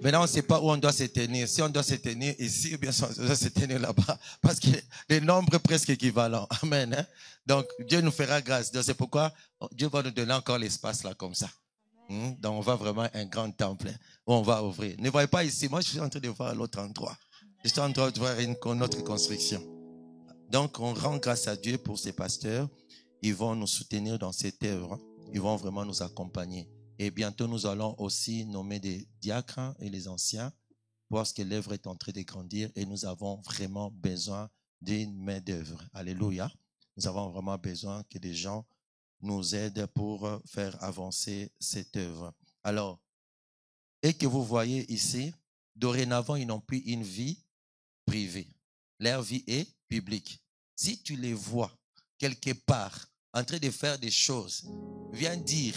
Speaker 1: Maintenant, on ne sait pas où on doit se tenir. Si on doit se tenir ici, ou bien si on doit se tenir là-bas. Parce que les nombres presque équivalents. Amen. Hein? Donc, Dieu nous fera grâce. Donc, c'est pourquoi Dieu va nous donner encore l'espace là comme ça. Donc, on va vraiment un grand temple où on va ouvrir. Ne voyez pas ici. Moi, je suis en train de voir l'autre endroit. Je suis en train de voir une autre construction. Donc, on rend grâce à Dieu pour ces pasteurs. Ils vont nous soutenir dans cette œuvre. Ils vont vraiment nous accompagner. Et bientôt, nous allons aussi nommer des diacres et les anciens parce que l'œuvre est en train de grandir et nous avons vraiment besoin d'une main d'œuvre. Alléluia. Nous avons vraiment besoin que des gens nous aident pour faire avancer cette œuvre. Alors, et que vous voyez ici, dorénavant, ils n'ont plus une vie privée. Leur vie est publique. Si tu les vois quelque part en train de faire des choses, viens dire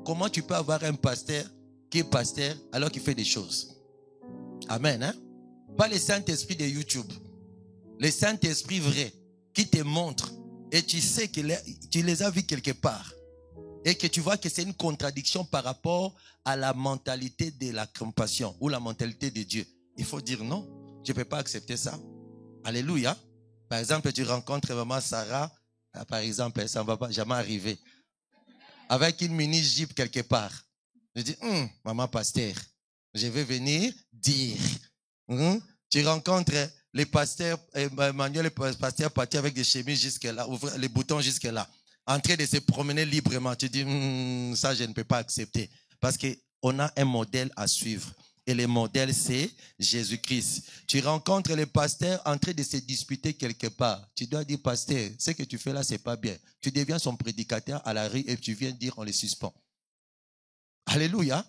Speaker 1: comment tu peux avoir un pasteur qui est pasteur alors qu'il fait des choses. Amen. Hein? Pas le Saint-Esprit de YouTube. Le Saint-Esprit vrai qui te montre et tu sais que tu les as vus quelque part et que tu vois que c'est une contradiction par rapport à la mentalité de la compassion ou la mentalité de Dieu. Il faut dire non, je ne peux pas accepter ça. Alléluia. Par exemple, tu rencontres maman Sarah, par exemple, ça ne va pas jamais arriver. Avec une mini-jeep quelque part. Je dis, maman pasteur, je vais venir dire. Tu rencontres les pasteurs, Emmanuel, les pasteurs partis avec des chemises jusque-là, ouvrir les boutons jusque-là, en train de se promener librement. Tu dis, ça je ne peux pas accepter. Parce qu'on a un modèle à suivre. Et le modèle, c'est Jésus-Christ. Tu rencontres les pasteurs en train de se disputer quelque part. Tu dois dire, pasteur, ce que tu fais là, c'est pas bien. Tu deviens son prédicateur à la rue et tu viens dire, on les suspend. Alléluia.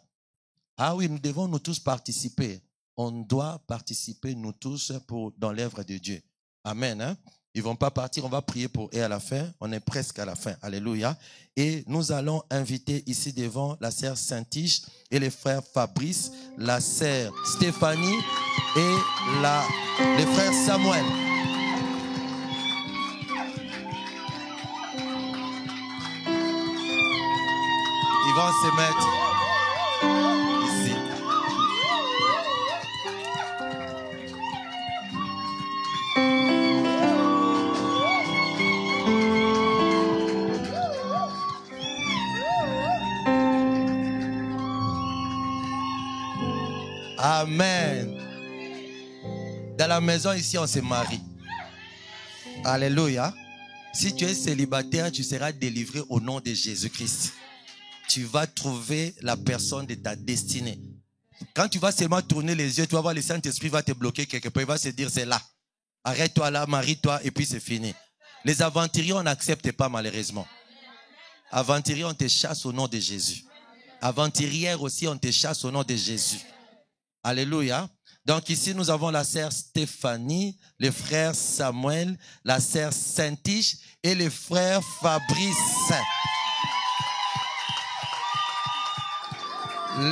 Speaker 1: Ah oui, nous devons nous tous participer. On doit participer, nous tous, dans l'œuvre de Dieu. Amen. Hein? Ils ne vont pas partir, on va prier pour eux à la fin. On est presque à la fin. Alléluia. Et nous allons inviter ici devant la sœur Saint-Tige et les frères Fabrice, la sœur Stéphanie et les frères Samuel. Ils vont se mettre. Amen. Dans la maison ici, on se marie. Alléluia. Si tu es célibataire, tu seras délivré au nom de Jésus-Christ. Tu vas trouver la personne de ta destinée. Quand tu vas seulement tourner les yeux, tu vas voir le Saint-Esprit va te bloquer quelque part. Il va se dire, c'est là. Arrête-toi là, marie-toi et puis c'est fini. Les aventuriers, on n'accepte pas malheureusement. Aventuriers, on te chasse au nom de Jésus. Aventurière aussi, on te chasse au nom de Jésus. Alléluia. Donc ici, nous avons la sœur Stéphanie, le frère Samuel, la sœur Saint-Tiche et le frère Fabrice.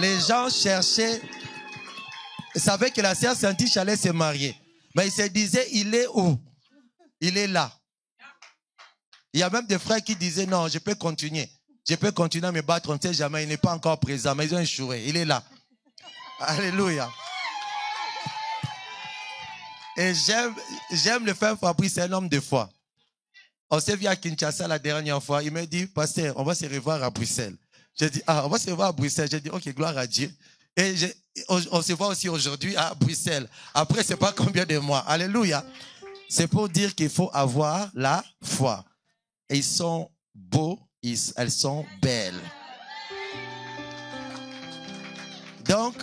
Speaker 1: Les gens cherchaient, ils savaient que la sœur Saint-Tiche allait se marier. Mais ils se disaient, il est où? Il est là. Il y a même des frères qui disaient, non, je peux continuer. Je peux continuer à me battre, on ne sait jamais, il n'est pas encore présent, mais ils ont échoué. Il est là. Alléluia. Et j'aime le frère Fabrice, c'est un homme de foi. On s'est vu à Kinshasa la dernière fois. Il m'a dit, pasteur, on va se revoir à Bruxelles. J'ai dit, on va se revoir à Bruxelles. J'ai dit, ok, gloire à Dieu. Et on se voit aussi aujourd'hui à Bruxelles. Après, c'est pas combien de mois. Alléluia. C'est pour dire qu'il faut avoir la foi. Et ils sont beaux, elles sont belles. Donc,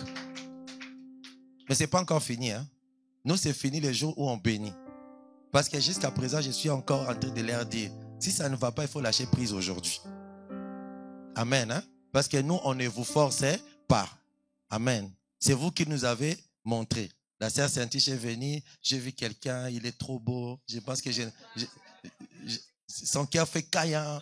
Speaker 1: mais c'est pas encore fini, hein. Nous, c'est fini les jours où on bénit. Parce que jusqu'à présent, je suis encore en train de leur dire, si ça ne va pas, il faut lâcher prise aujourd'hui. Amen. Hein? Parce que nous, on ne vous forçait pas. Amen. C'est vous qui nous avez montré. La sœur Saint-Tiche est venue, j'ai vu quelqu'un, il est trop beau. Je pense que son cœur fait caillant.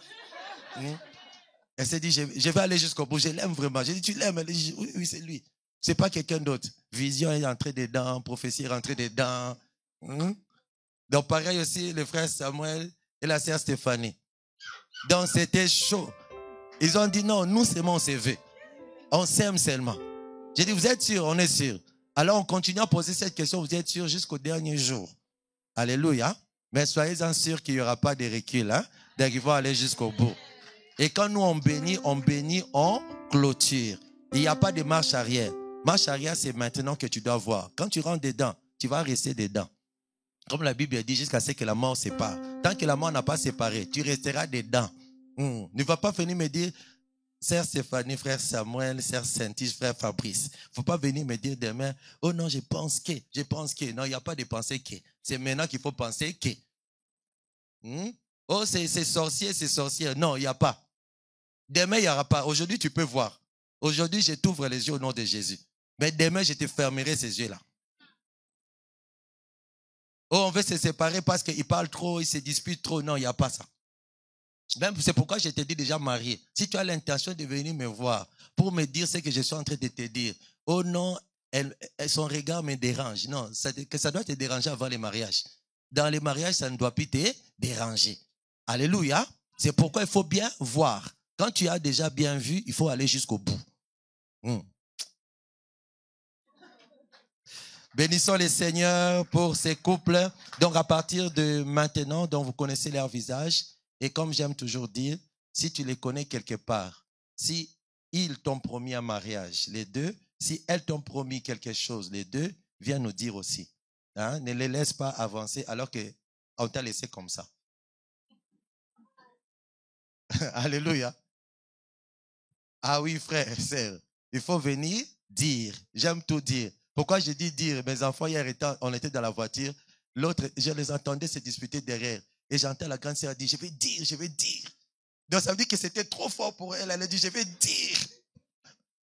Speaker 1: Elle s'est dit, je vais aller jusqu'au bout. Je l'aime vraiment. J'ai dit, tu l'aimes? Elle dit, oui, c'est lui. C'est pas quelqu'un d'autre. Vision est entrée dedans, prophétie est rentrée dedans. Donc pareil aussi, le frère Samuel et la sœur Stéphanie. Donc c'était chaud. Ils ont dit non, nous c'est mon CV. On s'aime seulement. J'ai dit, vous êtes sûr? On est sûr. Alors on continue à poser cette question, vous êtes sûr jusqu'au dernier jour. Alléluia. Mais soyez-en sûrs qu'il n'y aura pas de recul. Hein? Donc ils vont aller jusqu'au bout. Et quand nous on bénit, on clôture. Il n'y a pas de marche arrière. Marche arrière, c'est maintenant que tu dois voir. Quand tu rentres dedans, tu vas rester dedans. Comme la Bible dit, jusqu'à ce que la mort sépare. Tant que la mort n'a pas séparé, tu resteras dedans. Ne va pas venir me dire, sœur Stéphanie, frère Samuel, sœur Saint-Tiche, frère Fabrice. Il ne faut pas venir me dire demain, oh non, je pense que. Non, il n'y a pas de penser que. C'est maintenant qu'il faut penser que. Oh, c'est sorcier. Non, il n'y a pas. Demain, il n'y aura pas. Aujourd'hui, tu peux voir. Aujourd'hui, je t'ouvre les yeux au nom de Jésus. Mais demain, je te fermerai ces yeux-là. Oh, on veut se séparer parce qu'il parle trop, il se dispute trop. Non, il n'y a pas ça. Même c'est pourquoi je t'ai dit déjà marié. Si tu as l'intention de venir me voir pour me dire ce que je suis en train de te dire, oh non, son regard me dérange. Non, ça doit te déranger avant le mariage. Dans les mariages, ça ne doit plus te déranger. Alléluia. C'est pourquoi il faut bien voir. Quand tu as déjà bien vu, il faut aller jusqu'au bout. Bénissons les seigneurs pour ces couples. Donc à partir de maintenant, donc vous connaissez leur visage. Et comme j'aime toujours dire, si tu les connais quelque part, si ils t'ont promis un mariage, les deux, si elles t'ont promis quelque chose, les deux, viens nous dire aussi. Hein? Ne les laisse pas avancer alors qu'on t'a laissé comme ça. Alléluia. Ah oui, frère, sœur, il faut venir dire. J'aime tout dire. Pourquoi je dis dire? Mes enfants, hier, on était dans la voiture. L'autre, je les entendais se disputer derrière. Et j'entends la grande sœur dire, je vais dire. Donc ça veut dire que c'était trop fort pour elle. Elle a dit, je vais dire.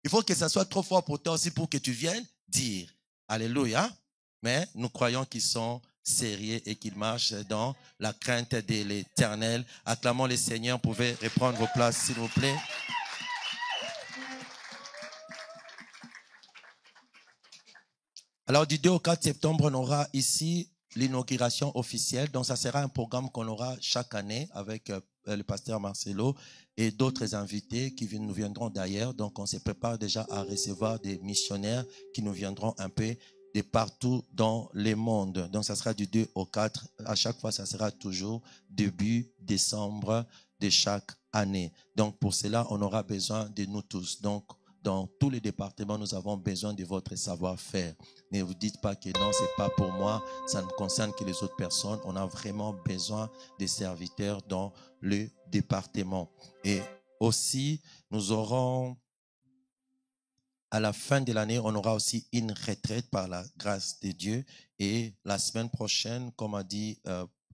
Speaker 1: Il faut que ça soit trop fort pour toi aussi pour que tu viennes dire. Alléluia. Mais nous croyons qu'ils sont sérieux et qu'ils marchent dans la crainte de l'Éternel. Acclamons les seigneurs. Vous pouvez reprendre vos places, s'il vous plaît. Alors, du 2 au 4 septembre, on aura ici l'inauguration officielle. Donc, ça sera un programme qu'on aura chaque année avec le pasteur Marcelo et d'autres invités qui nous viendront d'ailleurs. Donc, on se prépare déjà à recevoir des missionnaires qui nous viendront un peu de partout dans le monde. Donc, ça sera du 2 au 4. À chaque fois, ça sera toujours début décembre de chaque année. Donc, pour cela, on aura besoin de nous tous. Donc, dans tous les départements, nous avons besoin de votre savoir-faire. Ne vous dites pas que non, c'est pas pour moi, ça ne concerne que les autres personnes. On a vraiment besoin des serviteurs dans le département. Et aussi, nous aurons, à la fin de l'année, on aura aussi une retraite par la grâce de Dieu. Et la semaine prochaine, comme a dit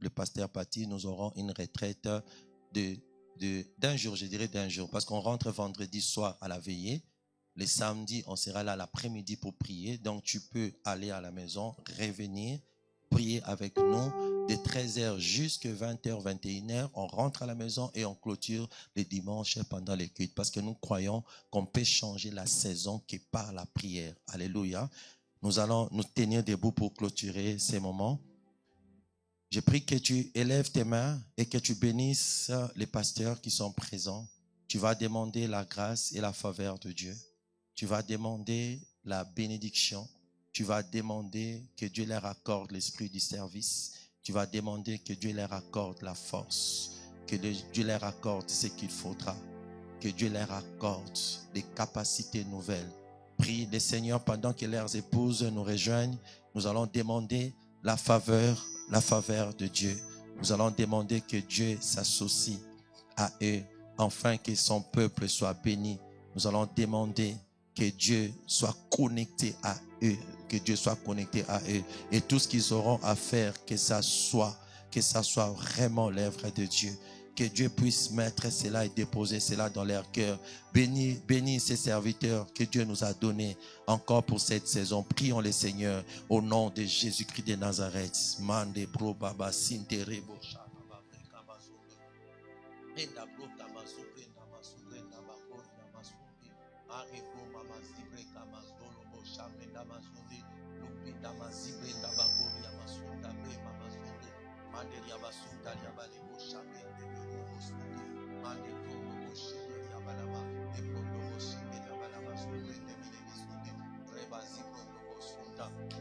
Speaker 1: le pasteur Paty, nous aurons une retraite d'un jour, je dirais d'un jour, parce qu'on rentre vendredi soir à la veillée. Les samedis, on sera là l'après-midi pour prier. Donc, tu peux aller à la maison, revenir, prier avec nous de 13h jusqu'à 20h, 21h. On rentre à la maison et on clôture les dimanches pendant les cultes. Parce que nous croyons qu'on peut changer la saison que par la prière. Alléluia. Nous allons nous tenir debout pour clôturer ces moments. Je prie que tu élèves tes mains et que tu bénisses les pasteurs qui sont présents. Tu vas demander la grâce et la faveur de Dieu. Tu vas demander la bénédiction. Tu vas demander que Dieu leur accorde l'esprit du service. Tu vas demander que Dieu leur accorde la force. Que Dieu leur accorde ce qu'il faudra. Que Dieu leur accorde des capacités nouvelles. Prie le Seigneur pendant que leurs épouses nous rejoignent. Nous allons demander la faveur de Dieu. Nous allons demander que Dieu s'associe à eux, afin que son peuple soit béni. Nous allons demander que Dieu soit connecté à eux, que Dieu soit connecté à eux. Et tout ce qu'ils auront à faire, que ça soit vraiment l'œuvre de Dieu. Que Dieu puisse mettre cela et déposer cela dans leur cœur. Bénis ces serviteurs que Dieu nous a donnés encore pour cette saison. Prions le Seigneur au nom de Jésus-Christ de Nazareth. Mande bro baba sinte rebo shaba kaba enda bro kama super nama super nama bro nama super ariko mama zibre kama zolo bo shame nama zoli lupi nama zibre nama bro nama super mama zolo mande yaba super yaba lebo shame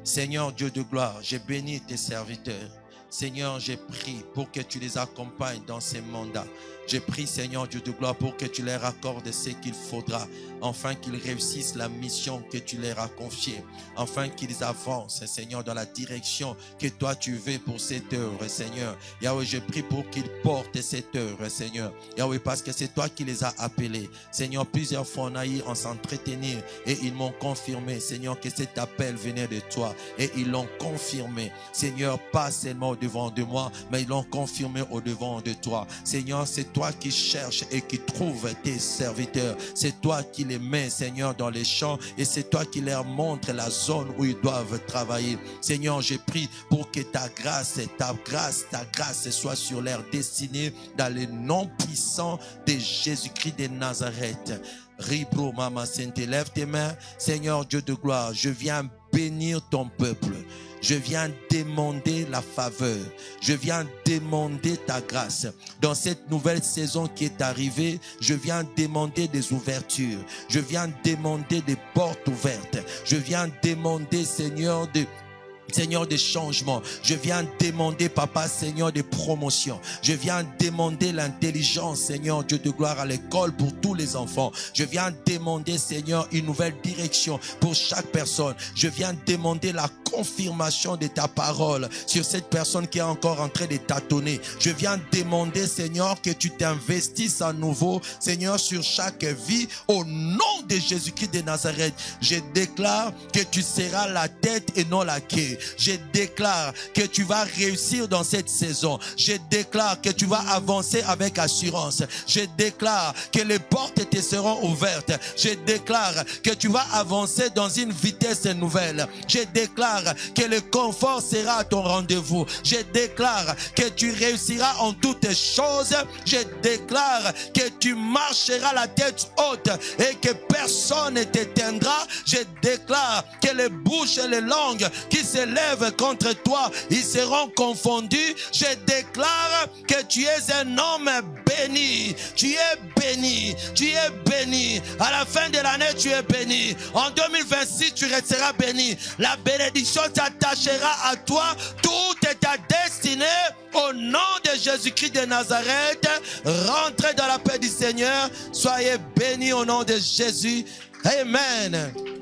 Speaker 1: Seigneur Dieu de gloire, je bénis tes serviteurs. Seigneur, je prie pour que tu les accompagnes dans ces mandats. Je prie, Seigneur Dieu de gloire, pour que tu leur accordes ce qu'il faudra, afin qu'ils réussissent la mission que tu leur as confiée, afin qu'ils avancent, Seigneur, dans la direction que toi tu veux pour cette œuvre, Seigneur. Yahweh, je prie pour qu'ils portent cette œuvre, Seigneur. Yahweh, parce que c'est toi qui les as appelés. Seigneur, plusieurs fois on a eu à s'entretenir et ils m'ont confirmé, Seigneur, que cet appel venait de toi et ils l'ont confirmé. Seigneur, pas seulement au devant de moi, mais ils l'ont confirmé au devant de toi. Seigneur, c'est toi qui cherches et qui trouves tes serviteurs. C'est toi qui les mets, Seigneur, dans les champs et c'est toi qui leur montres la zone où ils doivent travailler. Seigneur, je prie pour que ta grâce soit sur leur destinée dans le nom puissant de Jésus-Christ de Nazareth. Ribro, Mama Sainte, lève tes mains. Seigneur Dieu de gloire, je viens bénir ton peuple. Je viens demander la faveur. Je viens demander ta grâce. Dans cette nouvelle saison qui est arrivée, je viens demander des ouvertures. Je viens demander des portes ouvertes. Je viens demander, Seigneur, des changements. Je viens demander, Papa, Seigneur, des promotions. Je viens demander l'intelligence, Seigneur, Dieu de gloire, à l'école pour tous les enfants. Je viens demander, Seigneur, une nouvelle direction pour chaque personne. Je viens demander la confirmation de ta parole sur cette personne qui est encore en train de tâtonner. Je viens demander, Seigneur, que tu t'investisses à nouveau, Seigneur, sur chaque vie. Au nom de Jésus-Christ de Nazareth, je déclare que tu seras la tête et non la queue. Je déclare que tu vas réussir dans cette saison. Je déclare que tu vas avancer avec assurance. Je déclare que les portes te seront ouvertes. Je déclare que tu vas avancer dans une vitesse nouvelle. Je déclare que le confort sera à ton rendez-vous. Je déclare que tu réussiras en toutes choses. Je déclare que tu marcheras la tête haute et que personne ne t'éteindra. Je déclare que les bouches et les langues qui se lèvent contre toi, ils seront confondus. Je déclare que tu es un homme béni. Tu es béni. Tu es béni. À la fin de l'année, tu es béni. En 2026, tu resteras béni. La bénédiction t'attachera à toi. Tout est ta destinée. Au nom de Jésus-Christ de Nazareth, rentrez dans la paix du Seigneur. Soyez bénis au nom de Jésus. Amen.